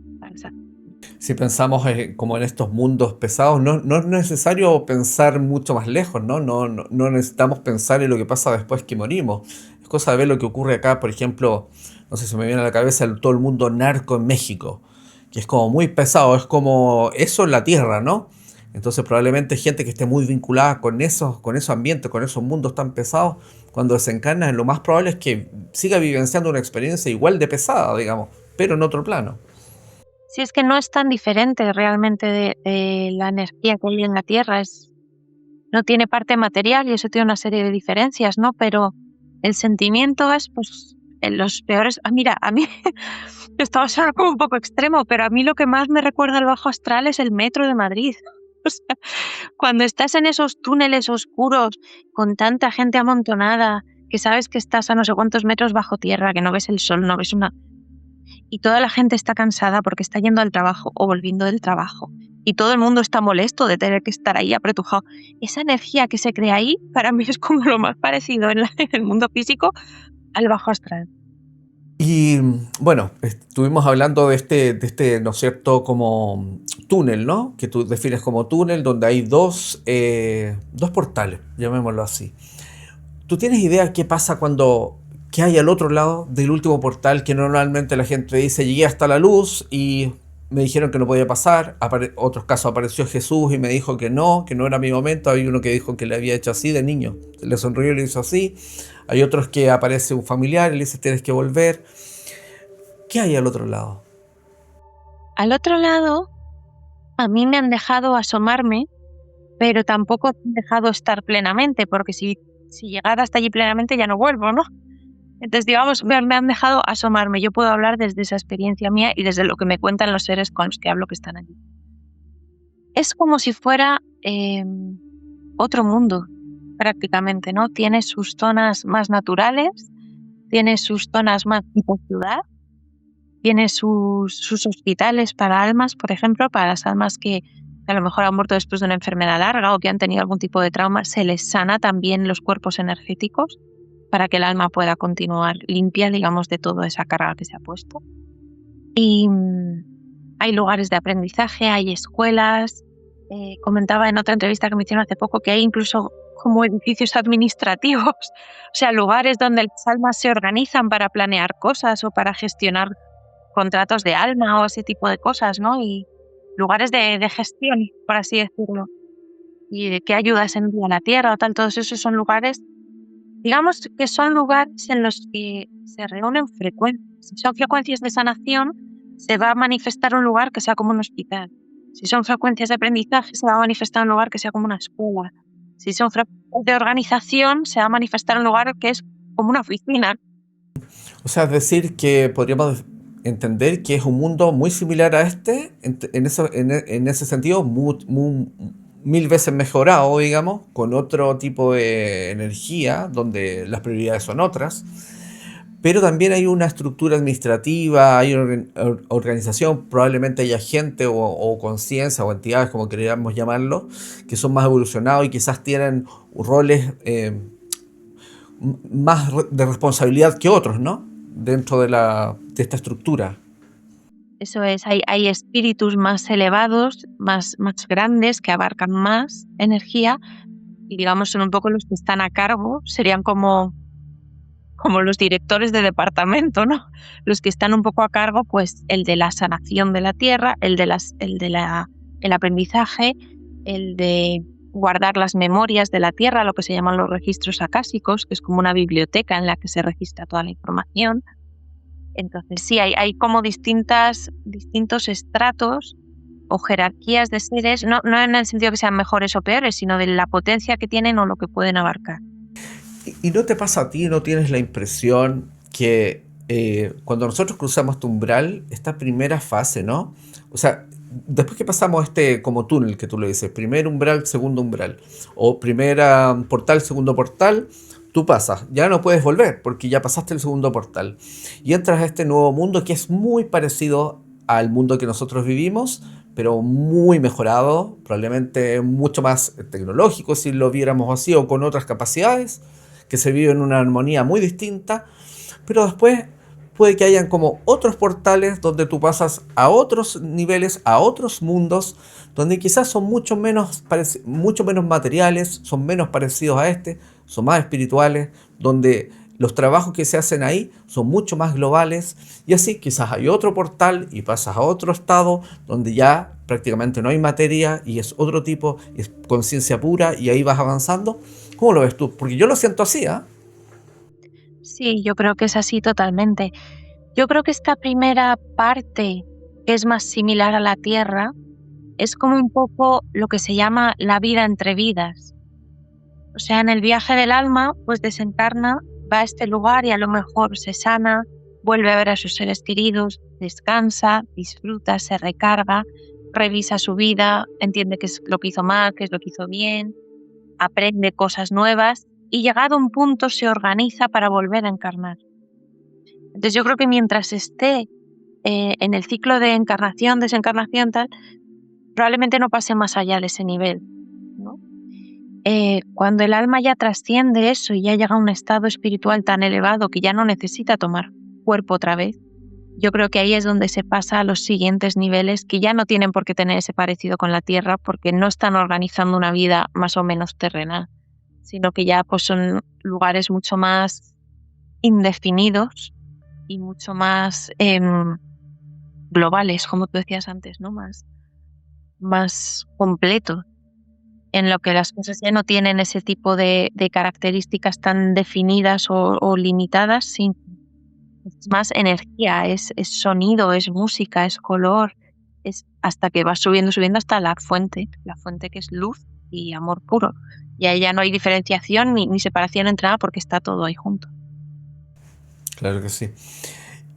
Si pensamos como en estos mundos pesados, no es necesario pensar mucho más lejos, ¿no? No necesitamos pensar en lo que pasa después que morimos. Es cosa de ver lo que ocurre acá, por ejemplo, no sé, se me viene a la cabeza todo el mundo narco en México, que es como muy pesado, es como eso en la tierra, ¿no? Entonces probablemente gente que esté muy vinculada con esos ambientes, con esos mundos tan pesados, cuando desencarna, lo más probable es que siga vivenciando una experiencia igual de pesada, digamos, pero en otro plano. Si es que no es tan diferente realmente de la energía que hay en la Tierra, no tiene parte material y eso tiene una serie de diferencias, ¿no? Pero el sentimiento es, pues, en los peores. Mira, a mí esto va a sonar como un poco extremo, pero a mí lo que más me recuerda al bajo astral es el metro de Madrid. O sea, cuando estás en esos túneles oscuros con tanta gente amontonada, que sabes que estás a no sé cuántos metros bajo tierra, que no ves el sol, no ves una, y toda la gente está cansada porque está yendo al trabajo o volviendo del trabajo y todo el mundo está molesto de tener que estar ahí apretujado. Esa energía que se crea ahí para mí es como lo más parecido en el mundo físico al bajo astral. Y bueno, estuvimos hablando de este, ¿no es cierto?, como túnel, ¿no? Que tú defines como túnel, donde hay dos portales, llamémoslo así. ¿Tú tienes idea qué pasa qué hay al otro lado del último portal que normalmente la gente dice, llegué hasta la luz y me dijeron que no podía pasar? Otros casos apareció Jesús y me dijo que no era mi momento. Hay uno que dijo que le había hecho así de niño, le sonrió y le hizo así. Hay otros que aparece un familiar y le dice tienes que volver. ¿Qué hay al otro lado? Al otro lado, a mí me han dejado asomarme, pero tampoco me han dejado estar plenamente, porque si llegara hasta allí plenamente ya no vuelvo, ¿no? Entonces, digamos, me han dejado asomarme. Yo puedo hablar desde esa experiencia mía y desde lo que me cuentan los seres con los que hablo que están allí. Es como si fuera otro mundo, prácticamente, ¿no? Tiene sus zonas más naturales, tiene sus zonas más tipo ciudad, tiene sus hospitales para almas, por ejemplo, para las almas que a lo mejor han muerto después de una enfermedad larga o que han tenido algún tipo de trauma, se les sana también los cuerpos energéticos para que el alma pueda continuar limpia, digamos, de toda esa carga que se ha puesto. Y hay lugares de aprendizaje, hay escuelas. Comentaba en otra entrevista que me hicieron hace poco que hay incluso como edificios administrativos, o sea, lugares donde las almas se organizan para planear cosas o para gestionar contratos de alma o ese tipo de cosas, ¿no? Y lugares de gestión, por así decirlo, y de qué ayudas envía la tierra o tal, todos esos son lugares, digamos que son lugares en los que se reúnen frecuencias. Si son frecuencias de sanación, se va a manifestar un lugar que sea como un hospital. Si son frecuencias de aprendizaje, se va a manifestar un lugar que sea como una escuela. Si son frecuencias de organización, se va a manifestar un lugar que es como una oficina. O sea, es decir, que podríamos entender que es un mundo muy similar a este, en ese sentido, mil veces mejorado, digamos, con otro tipo de energía, donde las prioridades son otras. Pero también hay una estructura administrativa, hay una organización, probablemente haya gente o conciencia o entidades, como queríamos llamarlo, que son más evolucionados y quizás tienen roles más de responsabilidad que otros, ¿no? Dentro de esta estructura. Eso es, hay espíritus más elevados, más grandes, que abarcan más energía y digamos son un poco los que están a cargo, serían como los directores de departamento, ¿no? Los que están un poco a cargo, pues el de la sanación de la tierra, el aprendizaje, el de guardar las memorias de la tierra, lo que se llaman los registros acásicos, que es como una biblioteca en la que se registra toda la información. Entonces sí, hay como distintos estratos o jerarquías de seres, no en el sentido que sean mejores o peores, sino de la potencia que tienen o lo que pueden abarcar. ¿Y no te pasa a ti, no tienes la impresión que cuando nosotros cruzamos tu umbral, esta primera fase, ¿no? O sea, después que pasamos este como túnel que tú le dices, primer umbral, segundo umbral, o primera portal, segundo portal, tú pasas, ya no puedes volver porque ya pasaste el segundo portal y entras a este nuevo mundo que es muy parecido al mundo que nosotros vivimos, pero muy mejorado, probablemente mucho más tecnológico si lo viéramos así o con otras capacidades, que se vive en una armonía muy distinta, pero después puede que hayan como otros portales donde tú pasas a otros niveles, a otros mundos, donde quizás son mucho menos materiales, son menos parecidos a este, son más espirituales, donde los trabajos que se hacen ahí son mucho más globales y así quizás hay otro portal y pasas a otro estado donde ya prácticamente no hay materia y es otro tipo, es conciencia pura y ahí vas avanzando. ¿Cómo lo ves tú? Porque yo lo siento así, ¿ah? Sí, yo creo que es así totalmente. Yo creo que esta primera parte, que es más similar a la Tierra, es como un poco lo que se llama la vida entre vidas. O sea, en el viaje del alma, pues desencarna, va a este lugar y a lo mejor se sana, vuelve a ver a sus seres queridos, descansa, disfruta, se recarga, revisa su vida, entiende qué es lo que hizo mal, qué es lo que hizo bien, aprende cosas nuevas y llegado a un punto se organiza para volver a encarnar. Entonces yo creo que mientras esté en el ciclo de encarnación, desencarnación, tal, probablemente no pase más allá de ese nivel, ¿no? Cuando el alma ya trasciende eso y ya llega a un estado espiritual tan elevado que ya no necesita tomar cuerpo otra vez, yo creo que ahí es donde se pasa a los siguientes niveles que ya no tienen por qué tener ese parecido con la Tierra porque no están organizando una vida más o menos terrenal, sino que ya pues son lugares mucho más indefinidos y mucho más globales, como tú decías antes, ¿no? Más completos, en lo que las cosas ya no tienen ese tipo de características tan definidas o limitadas, sino es más energía, es sonido, es música, es color, es hasta que vas subiendo hasta la fuente que es luz y amor puro. Y ahí ya no hay diferenciación ni separación entre nada porque está todo ahí junto. Claro que sí.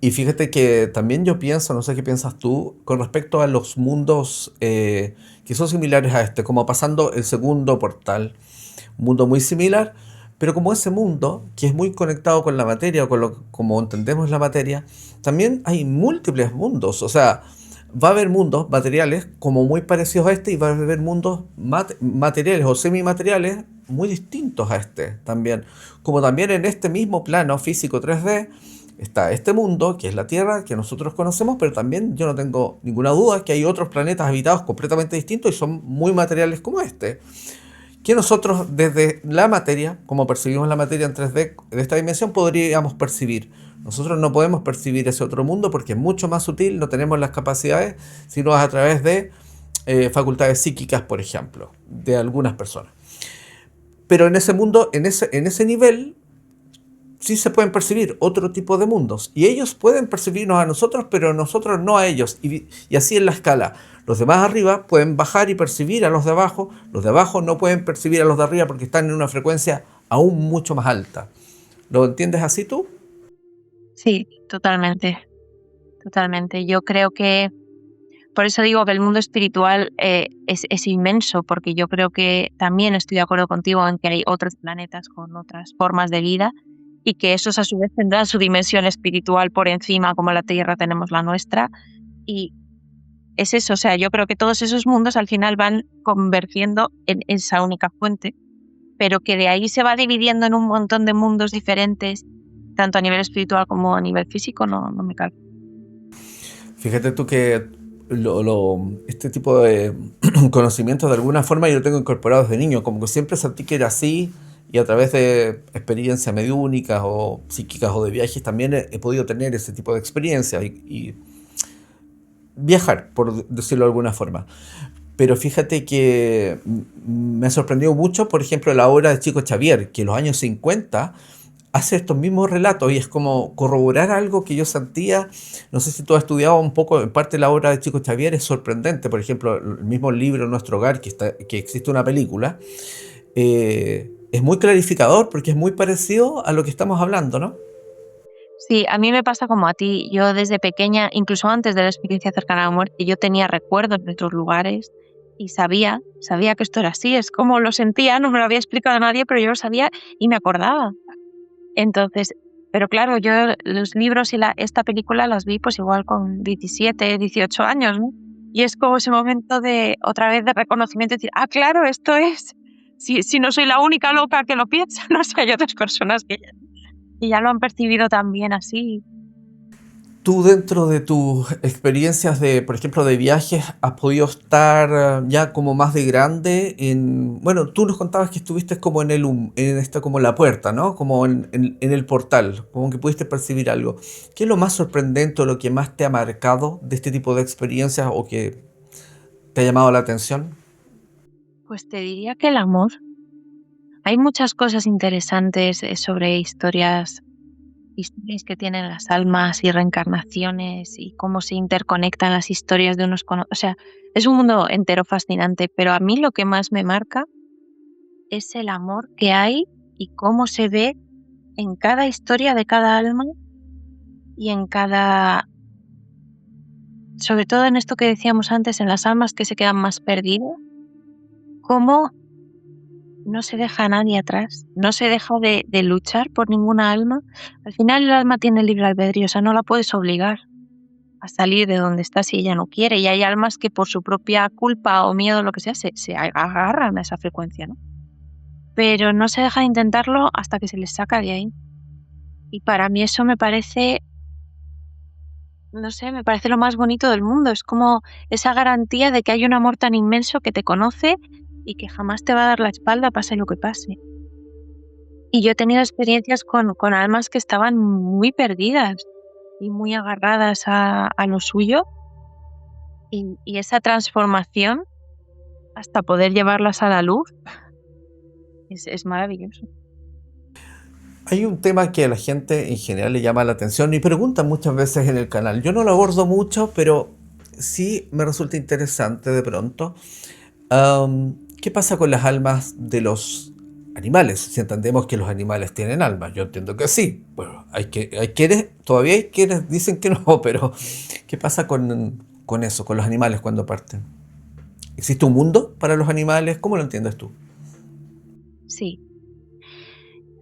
Y fíjate que también yo pienso, no sé qué piensas tú, con respecto a los mundos que son similares a este, como pasando el segundo portal, un mundo muy similar, pero como ese mundo, que es muy conectado con la materia, o con como entendemos la materia, también hay múltiples mundos, o sea, va a haber mundos materiales como muy parecidos a este y va a haber mundos materiales o semimateriales muy distintos a este también. Como también en este mismo plano físico 3D está este mundo, que es la Tierra, que nosotros conocemos, pero también yo no tengo ninguna duda que hay otros planetas habitados completamente distintos y son muy materiales como este. Que nosotros desde la materia, como percibimos la materia en 3D de esta dimensión, podríamos percibir. Nosotros no podemos percibir ese otro mundo porque es mucho más sutil, no tenemos las capacidades, sino a través de facultades psíquicas, por ejemplo, de algunas personas. Pero en ese mundo, en ese nivel, sí se pueden percibir otro tipo de mundos. Y ellos pueden percibirnos a nosotros, pero nosotros no a ellos. Y así en la escala. Los de más arriba pueden bajar y percibir a los de abajo no pueden percibir a los de arriba porque están en una frecuencia aún mucho más alta. ¿Lo entiendes así tú? Sí, totalmente, totalmente. Yo creo que, por eso digo que el mundo espiritual es inmenso, porque yo creo que también estoy de acuerdo contigo en que hay otros planetas con otras formas de vida y que esos a su vez tendrán su dimensión espiritual por encima, como la Tierra tenemos la nuestra. Y es eso, o sea, yo creo que todos esos mundos al final van convergiendo en esa única fuente, pero que de ahí se va dividiendo en un montón de mundos diferentes, tanto a nivel espiritual como a nivel físico, no me cabe. Fíjate tú que este tipo de conocimientos de alguna forma yo lo tengo incorporado desde niño, como que siempre sentí que era así y a través de experiencias mediúnicas o psíquicas o de viajes también he podido tener ese tipo de experiencias y viajar, por decirlo de alguna forma. Pero fíjate que me sorprendió mucho, por ejemplo, la obra de Chico Xavier, que en los años 50 hace estos mismos relatos y es como corroborar algo que yo sentía. No sé si tú has estudiado un poco, en parte la obra de Chico Xavier es sorprendente. Por ejemplo, el mismo libro Nuestro Hogar, que existe una película, es muy clarificador porque es muy parecido a lo que estamos hablando, ¿no? Sí, a mí me pasa como a ti. Yo desde pequeña, incluso antes de la experiencia cercana a la muerte, yo tenía recuerdos de otros lugares y sabía que esto era así. Es como lo sentía, no me lo había explicado a nadie, pero yo lo sabía y me acordaba. Entonces, pero claro, yo los libros y esta película las vi pues igual con 17, 18 años, ¿no? Y es como ese momento de, otra vez, de reconocimiento, decir, ah, claro, esto es, si no soy la única loca que lo piensa, no sé, hay otras personas que ya lo han percibido también así. Tú dentro de tus experiencias de, por ejemplo, de viajes, has podido estar ya como más de grande en, bueno, tú nos contabas que estuviste como en en esta como la puerta, ¿no? Como en el portal, como que pudiste percibir algo. ¿Qué es lo más sorprendente o lo que más te ha marcado de este tipo de experiencias o que te ha llamado la atención? Pues te diría que el amor. Hay muchas cosas interesantes sobre historias que tienen las almas y reencarnaciones y cómo se interconectan las historias de unos con otros. O sea, es un mundo entero fascinante, pero a mí lo que más me marca es el amor que hay y cómo se ve en cada historia de cada alma y en cada, sobre todo en esto que decíamos antes, en las almas que se quedan más perdidas, cómo no se deja a nadie atrás, no se deja de luchar por ninguna alma. Al final el alma tiene libre albedrío, o sea, no la puedes obligar a salir de donde está si ella no quiere. Y hay almas que por su propia culpa o miedo o lo que sea, se agarran a esa frecuencia, ¿no? Pero no se deja de intentarlo hasta que se les saca de ahí. Y para mí eso me parece no sé, me parece lo más bonito del mundo. Es como esa garantía de que hay un amor tan inmenso que te conoce y que jamás te va a dar la espalda pase lo que pase. Y yo he tenido experiencias con almas que estaban muy perdidas y muy agarradas a lo suyo, y esa transformación hasta poder llevarlas a la luz es maravilloso. Hay un tema que a la gente en general le llama la atención y preguntan muchas veces en el canal. Yo no lo abordo mucho, pero sí me resulta interesante de pronto. ¿Qué pasa con las almas de los animales? Si entendemos que los animales tienen almas, yo entiendo que sí. Bueno, todavía hay quienes dicen que no, pero ¿qué pasa con eso, con los animales cuando parten? ¿Existe un mundo para los animales? ¿Cómo lo entiendes tú? Sí.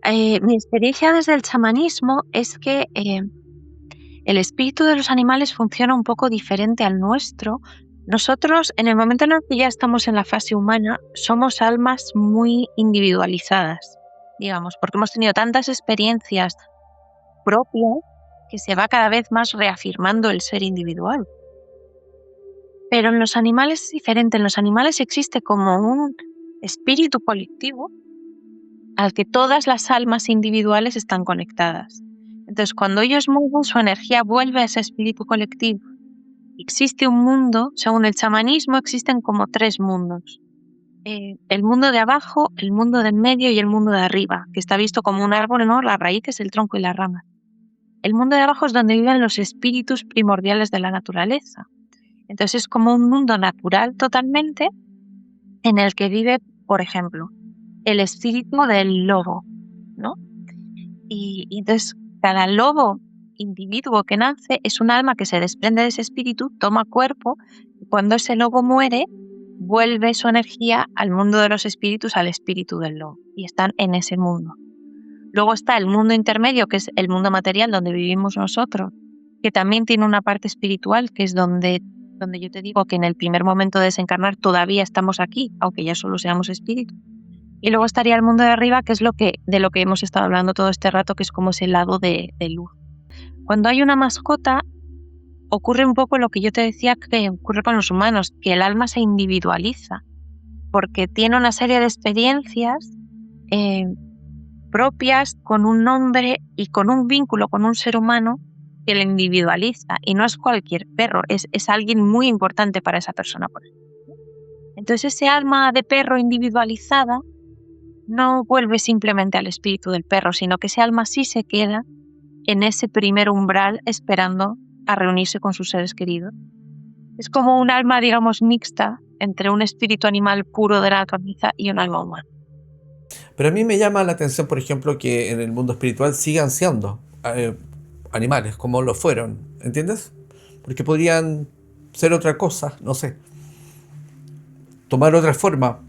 Mi experiencia desde el chamanismo es que el espíritu de los animales funciona un poco diferente al nuestro. Nosotros, en el momento en el que ya estamos en la fase humana, somos almas muy individualizadas, digamos, porque hemos tenido tantas experiencias propias que se va cada vez más reafirmando el ser individual. Pero en los animales es diferente. En los animales existe como un espíritu colectivo al que todas las almas individuales están conectadas. Entonces, cuando ellos mueren, su energía vuelve a ese espíritu colectivo. Existe un mundo, según el chamanismo, existen como 3 mundos. El mundo de abajo, el mundo de en medio y el mundo de arriba, que está visto como un árbol, ¿no? La raíz es el tronco y la rama. El mundo de abajo es donde viven los espíritus primordiales de la naturaleza. Entonces es como un mundo natural totalmente en el que vive, por ejemplo, el espíritu del lobo, ¿no? Y entonces cada lobo individuo que nace es un alma que se desprende de ese espíritu, toma cuerpo, y cuando ese lobo muere, vuelve su energía al mundo de los espíritus, al espíritu del lobo, y están en ese mundo. Luego está el mundo intermedio, que es el mundo material donde vivimos nosotros, que también tiene una parte espiritual, que es donde yo te digo que en el primer momento de desencarnar todavía estamos aquí, aunque ya solo seamos espíritu. Y luego estaría el mundo de arriba, que es de lo que hemos estado hablando todo este rato, que es como ese lado de luz. Cuando hay una mascota, ocurre un poco lo que yo te decía que ocurre con los humanos, que el alma se individualiza, porque tiene una serie de experiencias propias, con un nombre y con un vínculo con un ser humano que le individualiza. Y no es cualquier perro, es alguien muy importante para esa persona, por ejemplo. Entonces ese alma de perro individualizada no vuelve simplemente al espíritu del perro, sino que ese alma sí se queda en ese primer umbral esperando a reunirse con sus seres queridos. Es como un alma, digamos, mixta entre un espíritu animal puro de la naturaleza y un alma humana. Pero a mí me llama la atención, por ejemplo, que en el mundo espiritual sigan siendo animales como lo fueron, ¿entiendes? Porque podrían ser otra cosa, no sé, tomar otra forma.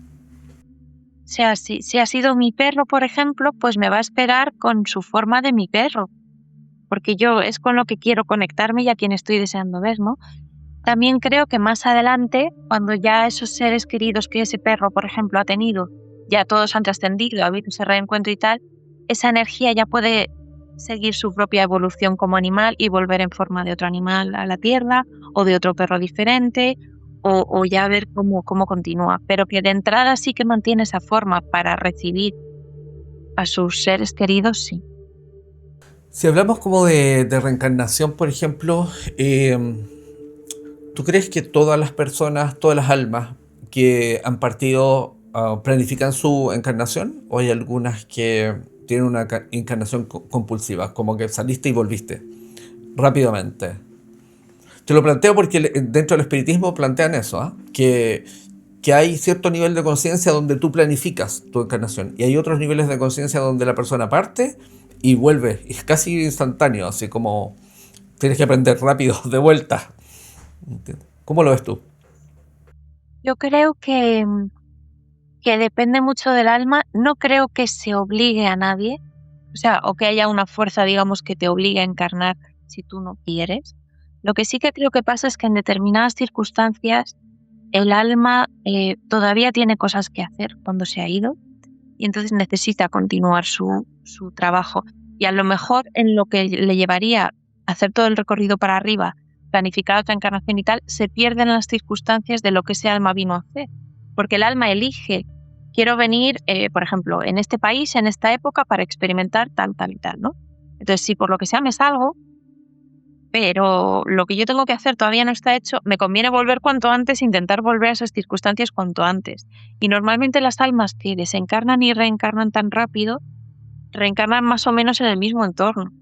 O sea, si ha sido mi perro, por ejemplo, pues me va a esperar con su forma de mi perro, porque yo es con lo que quiero conectarme y a quien estoy deseando ver, ¿no? También creo que más adelante, cuando ya esos seres queridos que ese perro, por ejemplo, ha tenido, ya todos han trascendido, ha habido ese reencuentro y tal, esa energía ya puede seguir su propia evolución como animal y volver en forma de otro animal a la tierra o de otro perro diferente o ya ver cómo continúa. Pero que de entrada sí que mantiene esa forma para recibir a sus seres queridos, sí. Si hablamos como de reencarnación, por ejemplo, ¿tú crees que todas las personas, todas las almas que han partido planifican su encarnación? ¿O hay algunas que tienen una encarnación compulsiva, como que saliste y volviste rápidamente? Te lo planteo porque dentro del espiritismo plantean eso, ¿ah? Que hay cierto nivel de conciencia donde tú planificas tu encarnación y hay otros niveles de conciencia donde la persona parte y vuelve. Es casi instantáneo, así como tienes que aprender rápido de vuelta. ¿Cómo lo ves tú? Yo creo que depende mucho del alma. No creo que se obligue a nadie, o sea, o que haya una fuerza, digamos, que te obligue a encarnar si tú no quieres. Lo que sí que creo que pasa es que en determinadas circunstancias el alma todavía tiene cosas que hacer cuando se ha ido y entonces necesita continuar su trabajo. Y a lo mejor en lo que le llevaría a hacer todo el recorrido para arriba planificada otra encarnación y tal, se pierden las circunstancias de lo que ese alma vino a hacer. Porque el alma elige, quiero venir, por ejemplo, en este país, en esta época, para experimentar tal, tal y tal, ¿no? Entonces, si por lo que sea me salgo, pero lo que yo tengo que hacer todavía no está hecho, me conviene volver cuanto antes, intentar volver a esas circunstancias cuanto antes. Y normalmente las almas que desencarnan y reencarnan tan rápido, reencarnan más o menos en el mismo entorno.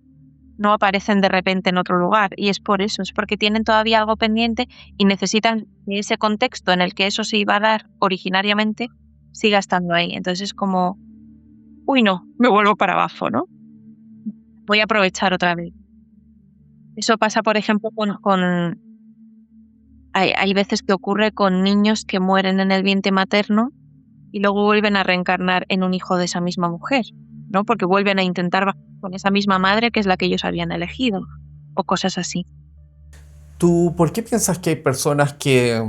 No aparecen de repente en otro lugar. Y es por eso, es porque tienen todavía algo pendiente y necesitan que ese contexto en el que eso se iba a dar originariamente siga estando ahí. Entonces es como, uy, no, me vuelvo para abajo, ¿no? Voy a aprovechar otra vez. Eso pasa, por ejemplo, hay veces que ocurre con niños que mueren en el vientre materno y luego vuelven a reencarnar en un hijo de esa misma mujer, ¿no? Porque vuelven a intentar bajar con esa misma madre que es la que ellos habían elegido, o cosas así. ¿Tú por qué piensas que hay personas que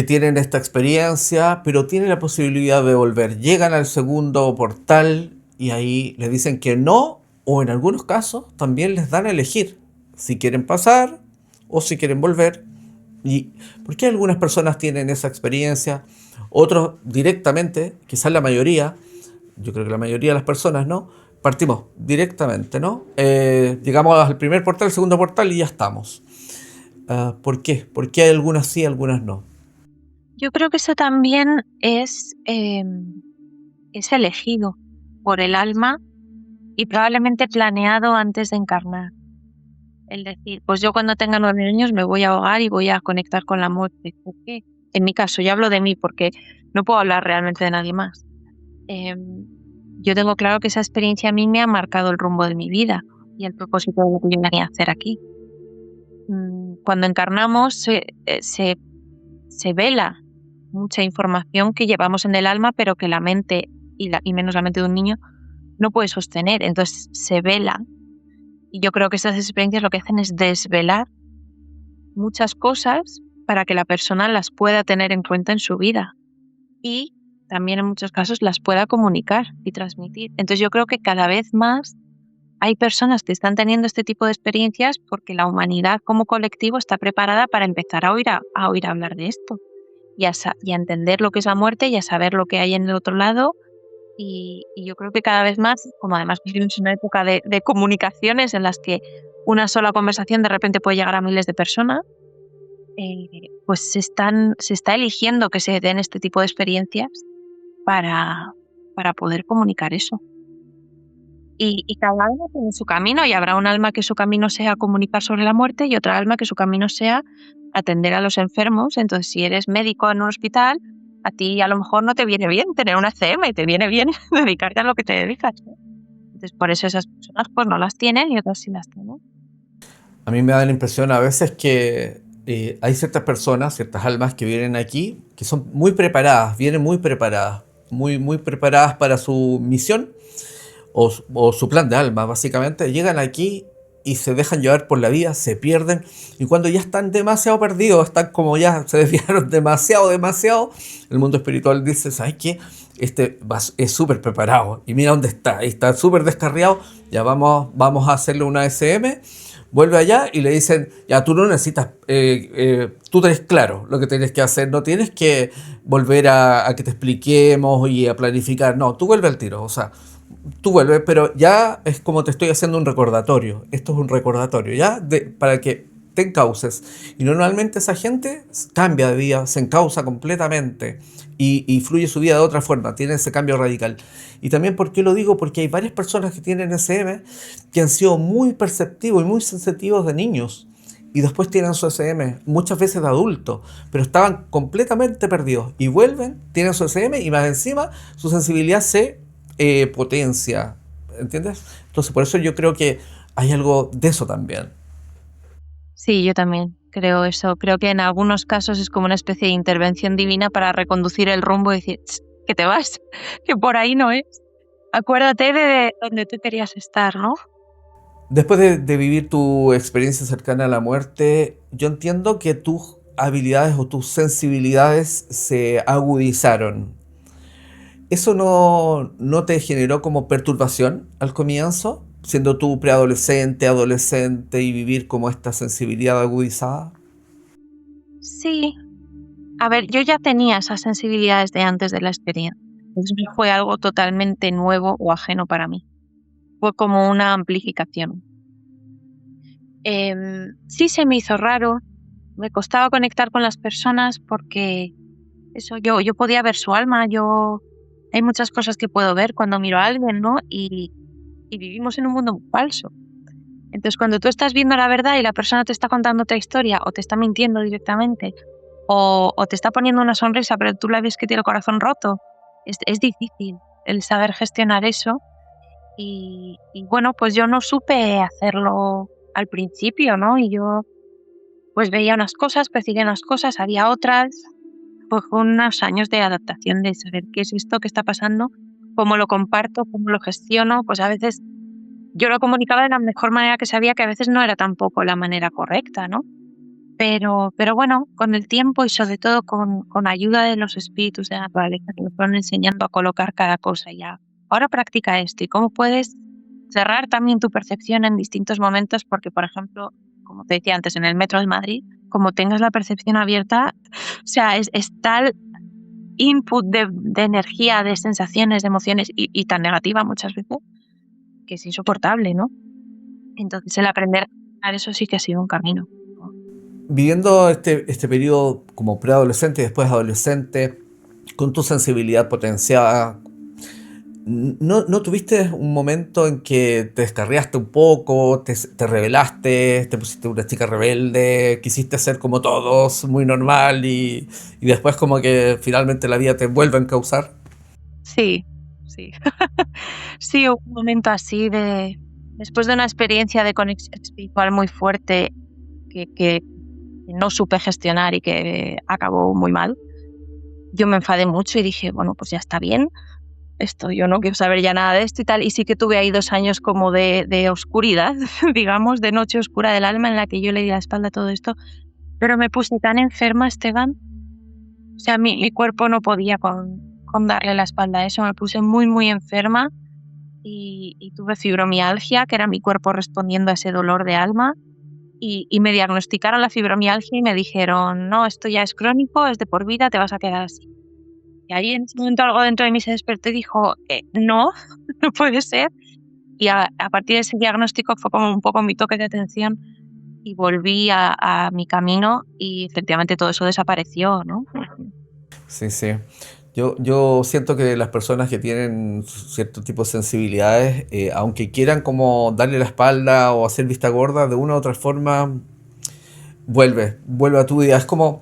tienen esta experiencia, pero tienen la posibilidad de volver? Llegan al segundo portal y ahí les dicen que no, o en algunos casos también les dan a elegir si quieren pasar o si quieren volver. ¿Y por qué algunas personas tienen esa experiencia? Otros directamente, quizás la mayoría, yo creo que la mayoría de las personas, ¿no? Partimos directamente, ¿no? Llegamos al primer portal, al segundo portal y ya estamos. ¿Por qué? ¿Por qué hay algunas sí, algunas no? Yo creo que eso también es elegido por el alma y probablemente planeado antes de encarnar. El decir, pues yo cuando tenga 9 años me voy a ahogar y voy a conectar con la muerte. ¿Por qué? En mi caso, yo hablo de mí porque no puedo hablar realmente de nadie más. Yo tengo claro que esa experiencia a mí me ha marcado el rumbo de mi vida y el propósito de lo que yo venía a hacer aquí. Cuando encarnamos se vela mucha información que llevamos en el alma, pero que la mente, y menos la mente de un niño, no puede sostener. Entonces se vela. Y yo creo que estas experiencias lo que hacen es desvelar muchas cosas para que la persona las pueda tener en cuenta en su vida. Y también en muchos casos las pueda comunicar y transmitir. Entonces yo creo que cada vez más hay personas que están teniendo este tipo de experiencias porque la humanidad como colectivo está preparada para empezar a oír hablar de esto y a entender lo que es la muerte y a saber lo que hay en el otro lado. Y yo creo que cada vez más, como además vivimos en una época de comunicaciones en las que una sola conversación de repente puede llegar a miles de personas, pues se está eligiendo que se den este tipo de experiencias para poder comunicar eso. Y cada alma tiene su camino y habrá un alma que su camino sea comunicar sobre la muerte y otra alma que su camino sea atender a los enfermos. Entonces, si eres médico en un hospital, a ti a lo mejor no te viene bien tener una CM y te viene bien dedicarte a lo que te dedicas, ¿no? Entonces, por eso esas personas pues no las tienen y otras sí las tienen. A mí me da la impresión a veces que hay ciertas personas, ciertas almas que vienen aquí, que son muy preparadas, vienen muy preparadas para su misión o su plan de alma, básicamente. Llegan aquí y se dejan llevar por la vida, se pierden, y cuando ya están demasiado perdidos, están como ya se desviaron demasiado, el mundo espiritual dice, ¿sabes qué? Es súper preparado, y mira dónde está súper descarriado, ya vamos a hacerle una SM. Vuelve allá y le dicen, ya tú no necesitas, tú tenés claro lo que tienes que hacer, no tienes que volver a que te expliquemos y a planificar, no, tú vuelve al tiro, o sea, tú vuelves, pero ya es como te estoy haciendo un recordatorio, esto es un recordatorio, ya, para que te encauces. Y normalmente esa gente cambia de vida, se encausa completamente y fluye su vida de otra forma, tiene ese cambio radical. Y también, ¿por qué lo digo? Porque hay varias personas que tienen SM que han sido muy perceptivos y muy sensitivos de niños y después tienen su SM, muchas veces de adultos, pero estaban completamente perdidos y vuelven, tienen su SM y más encima su sensibilidad se potencia, ¿entiendes? Entonces por eso yo creo que hay algo de eso también. Sí, yo también creo eso. Creo que en algunos casos es como una especie de intervención divina para reconducir el rumbo y decir, que te vas, que por ahí no es. Acuérdate de donde tú querías estar, ¿no? Después de vivir tu experiencia cercana a la muerte, yo entiendo que tus habilidades o tus sensibilidades se agudizaron. ¿Eso no te generó como perturbación al comienzo? siendo tú preadolescente, adolescente y vivir como esta sensibilidad agudizada? Sí, a ver, yo ya tenía esas sensibilidades de antes de la experiencia. Entonces no fue algo totalmente nuevo o ajeno para mí. Fue como una amplificación. Sí se me hizo raro, me costaba conectar con las personas porque eso, yo podía ver su alma, hay muchas cosas que puedo ver cuando miro a alguien, ¿no? Y vivimos en un mundo muy falso. Entonces, cuando tú estás viendo la verdad y la persona te está contando otra historia o te está mintiendo directamente o te está poniendo una sonrisa pero tú la ves que tiene el corazón roto, es difícil el saber gestionar eso y bueno, pues yo no supe hacerlo al principio, ¿no? Y yo pues veía unas cosas, percibía unas cosas, había otras, pues fue unos años de adaptación, de saber qué es esto que está pasando, cómo lo comparto, cómo lo gestiono, pues a veces yo lo comunicaba de la mejor manera que sabía, que a veces no era tampoco la manera correcta, ¿no? Pero bueno, con el tiempo y sobre todo con ayuda de los espíritus de la naturaleza que me fueron enseñando a colocar cada cosa ya. Ahora practica esto y cómo puedes cerrar también tu percepción en distintos momentos, porque por ejemplo, como te decía antes, en el metro de Madrid, como tengas la percepción abierta, o sea, es tal input de energía, de sensaciones, de emociones y tan negativa muchas veces, que es insoportable, ¿no? Entonces el aprender a hacer eso sí que ha sido un camino. Viviendo este periodo como preadolescente y después adolescente, con tu sensibilidad potenciada, ¿no tuviste un momento en que te descarriaste un poco, te rebelaste, te pusiste una chica rebelde, quisiste ser como todos, muy normal y después como que finalmente la vida te vuelve a encauzar? Sí, sí. Sí, hubo un momento así después de una experiencia de conexión espiritual muy fuerte que no supe gestionar y que acabó muy mal. Yo me enfadé mucho y dije, bueno, pues ya está bien, esto yo no quiero saber ya nada de esto y tal. Y sí que tuve ahí 2 años como de oscuridad, digamos, de noche oscura del alma en la que yo le di la espalda a todo esto, pero me puse tan enferma, Esteban. O sea, mi cuerpo no podía con darle la espalda a eso, me puse muy, muy enferma y tuve fibromialgia, que era mi cuerpo respondiendo a ese dolor de alma, y me diagnosticaron la fibromialgia y me dijeron, no, esto ya es crónico, es de por vida, te vas a quedar así. Y ahí en ese momento algo dentro de mí se despertó y dijo, no, no puede ser. Y a partir de ese diagnóstico fue como un poco mi toque de atención y volví a mi camino y efectivamente todo eso desapareció, ¿no? Sí, sí. Yo siento que las personas que tienen cierto tipo de sensibilidades, aunque quieran como darle la espalda o hacer vista gorda, de una u otra forma vuelve a tu vida. Es como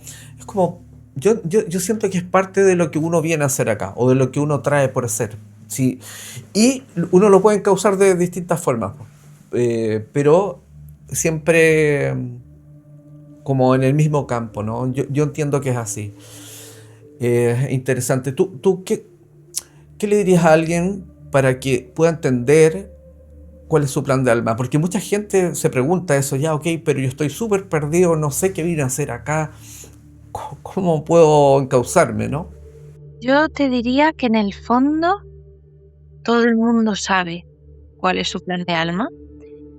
yo siento que es parte de lo que uno viene a hacer acá, o de lo que uno trae por hacer. Sí. Y uno lo puede causar de distintas formas, pero siempre como en el mismo campo, ¿no? Yo entiendo que es así. Interesante. ¿Tú qué le dirías a alguien para que pueda entender cuál es su plan de alma? Porque mucha gente se pregunta eso, ya, ok, pero yo estoy súper perdido, no sé qué vine a hacer acá, ¿cómo puedo encauzarme, no? Yo te diría que en el fondo todo el mundo sabe cuál es su plan de alma,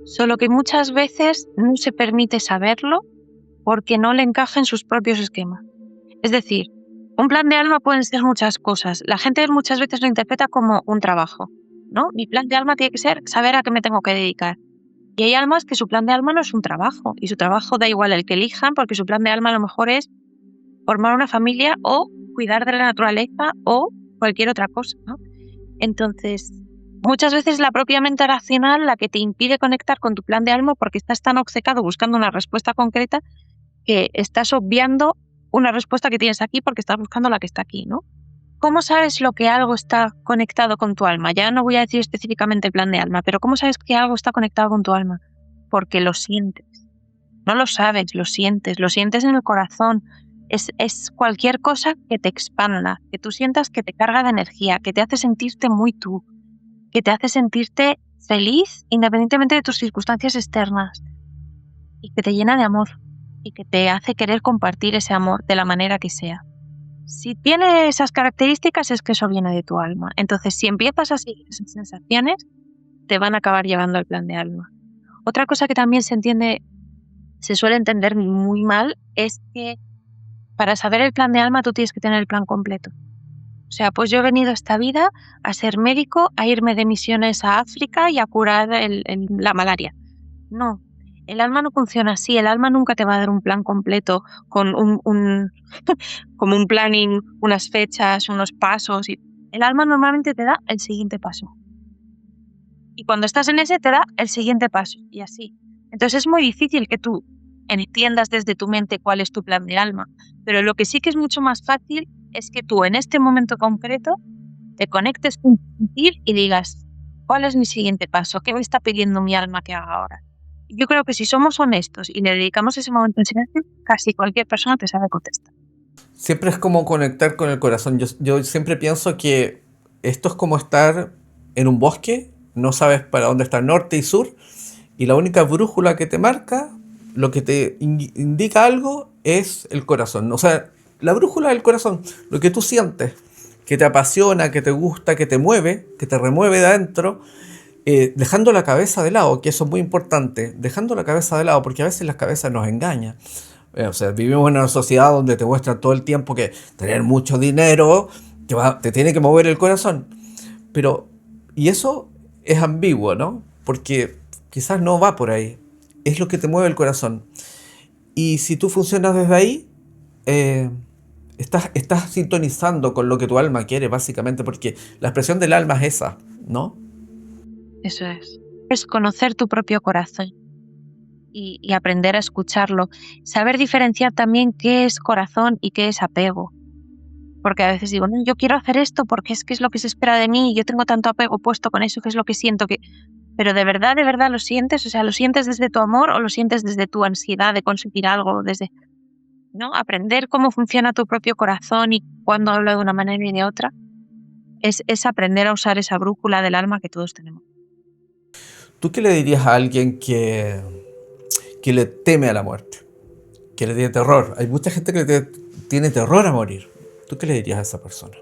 solo que muchas veces no se permite saberlo porque no le encaja en sus propios esquemas. Es decir, un plan de alma pueden ser muchas cosas. La gente muchas veces lo interpreta como un trabajo, ¿no? Mi plan de alma tiene que ser saber a qué me tengo que dedicar. Y hay almas que su plan de alma no es un trabajo, y su trabajo da igual el que elijan, porque su plan de alma a lo mejor es formar una familia o cuidar de la naturaleza o cualquier otra cosa, ¿no? Entonces, muchas veces la propia mente racional la que te impide conectar con tu plan de alma porque estás tan obcecado buscando una respuesta concreta que estás obviando una respuesta que tienes aquí porque estás buscando la que está aquí, ¿no? ¿Cómo sabes lo que algo está conectado con tu alma? Ya no voy a decir específicamente el plan de alma, pero ¿cómo sabes que algo está conectado con tu alma? Porque lo sientes. No lo sabes, lo sientes en el corazón. Es cualquier cosa que te expanda, que tú sientas que te carga de energía, que te hace sentirte muy tú, que te hace sentirte feliz independientemente de tus circunstancias externas y que te llena de amor y que te hace querer compartir ese amor de la manera que sea. Si tiene esas características es que eso viene de tu alma. Entonces, si empiezas a seguir esas sensaciones, te van a acabar llevando al plan de alma. Otra cosa que también se suele entender muy mal, es que para saber el plan de alma tú tienes que tener el plan completo. O sea, pues yo he venido a esta vida a ser médico, a irme de misiones a África y a curar la malaria. No, el alma no funciona así. El alma nunca te va a dar un plan completo con como un planning, unas fechas, unos pasos. El alma normalmente te da el siguiente paso. Y cuando estás en ese te da el siguiente paso y así. Entonces es muy difícil que tú entiendas desde tu mente cuál es tu plan de alma. Pero lo que sí que es mucho más fácil es que tú en este momento concreto te conectes con tu sentir y digas, ¿cuál es mi siguiente paso? ¿Qué me está pidiendo mi alma que haga ahora? Yo creo que si somos honestos y le dedicamos ese momento en silencio, casi cualquier persona te sabe contestar. Siempre es como conectar con el corazón. Yo siempre pienso que esto es como estar en un bosque, no sabes para dónde está norte y sur, y la única brújula que te marca, lo que te indica algo, es el corazón. O sea, la brújula del corazón, lo que tú sientes, que te apasiona, que te gusta, que te mueve, que te remueve de adentro, dejando la cabeza de lado, que eso es muy importante, dejando la cabeza de lado, porque a veces la cabeza nos engaña. O sea, vivimos en una sociedad donde te muestran todo el tiempo que tener mucho dinero te tiene que mover el corazón. Pero, y eso es ambiguo, ¿no? Porque quizás no va por ahí. Es lo que te mueve el corazón. Y si tú funcionas desde ahí, eh, estás sintonizando con lo que tu alma quiere, básicamente, porque la expresión del alma es esa, ¿no? Eso es. Es conocer tu propio corazón y aprender a escucharlo. Saber diferenciar también qué es corazón y qué es apego. Porque a veces digo, no, yo quiero hacer esto porque es que es lo que se espera de mí y yo tengo tanto apego puesto con eso que es lo que siento que... Pero de verdad lo sientes, o sea, ¿lo sientes desde tu amor o lo sientes desde tu ansiedad de conseguir algo? ¿No? Aprender cómo funciona tu propio corazón y cuándo habla de una manera y de otra es aprender a usar esa brújula del alma que todos tenemos. ¿Tú qué le dirías a alguien que le teme a la muerte? Que le tiene terror. Hay mucha gente que tiene terror a morir. ¿Tú qué le dirías a esa persona?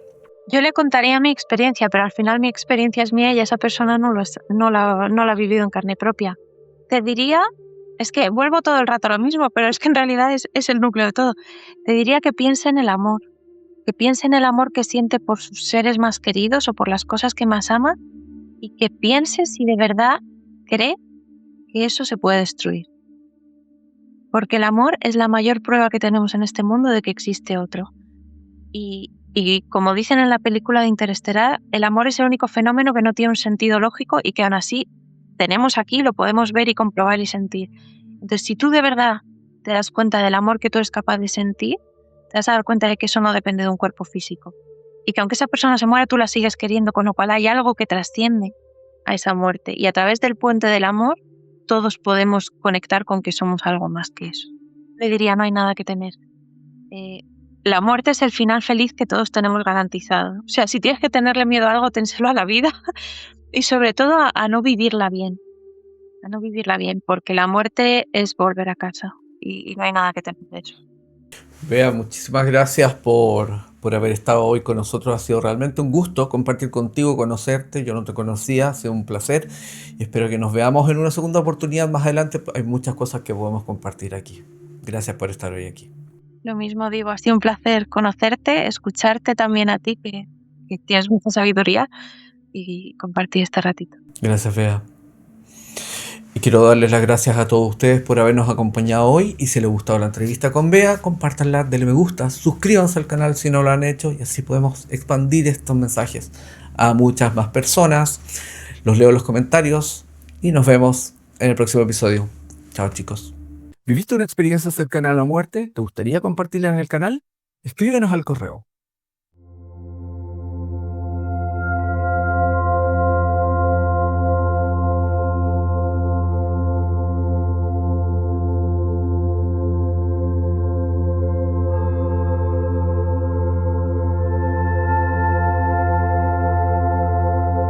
Yo le contaría mi experiencia, pero al final mi experiencia es mía y esa persona no la ha vivido en carne propia. Te diría, es que vuelvo todo el rato a lo mismo, pero es que en realidad es el núcleo de todo. Te diría que piense en el amor, que piense en el amor que siente por sus seres más queridos o por las cosas que más ama y que piense si de verdad cree que eso se puede destruir. Porque el amor es la mayor prueba que tenemos en este mundo de que existe otro. Y como dicen en la película de Interestelar, el amor es el único fenómeno que no tiene un sentido lógico y que aún así tenemos aquí, lo podemos ver y comprobar y sentir. Entonces, si tú de verdad te das cuenta del amor que tú eres capaz de sentir, te vas a dar cuenta de que eso no depende de un cuerpo físico. Y que aunque esa persona se muera, tú la sigues queriendo, con lo cual hay algo que trasciende a esa muerte. Y a través del puente del amor, todos podemos conectar con que somos algo más que eso. Le diría, no hay nada que temer. La muerte es el final feliz que todos tenemos garantizado. O sea, si tienes que tenerle miedo a algo, ténselo a la vida y sobre todo a no vivirla bien. A no vivirla bien, porque la muerte es volver a casa y no hay nada que temer de eso. Bea, muchísimas gracias por haber estado hoy con nosotros. Ha sido realmente un gusto compartir contigo, conocerte. Yo no te conocía, ha sido un placer y espero que nos veamos en una segunda oportunidad más adelante. Hay muchas cosas que podemos compartir aquí. Gracias por estar hoy aquí. Lo mismo digo, ha sido un placer conocerte, escucharte también a ti, que tienes mucha sabiduría, y compartir este ratito. Gracias, Bea. Y quiero darles las gracias a todos ustedes por habernos acompañado hoy. Y si les ha gustado la entrevista con Bea, compártanla, denle me gusta, suscríbanse al canal si no lo han hecho y así podemos expandir estos mensajes a muchas más personas. Los leo en los comentarios y nos vemos en el próximo episodio. Chao, chicos. ¿Viviste una experiencia cercana a la muerte? ¿Te gustaría compartirla en el canal? Escríbenos al correo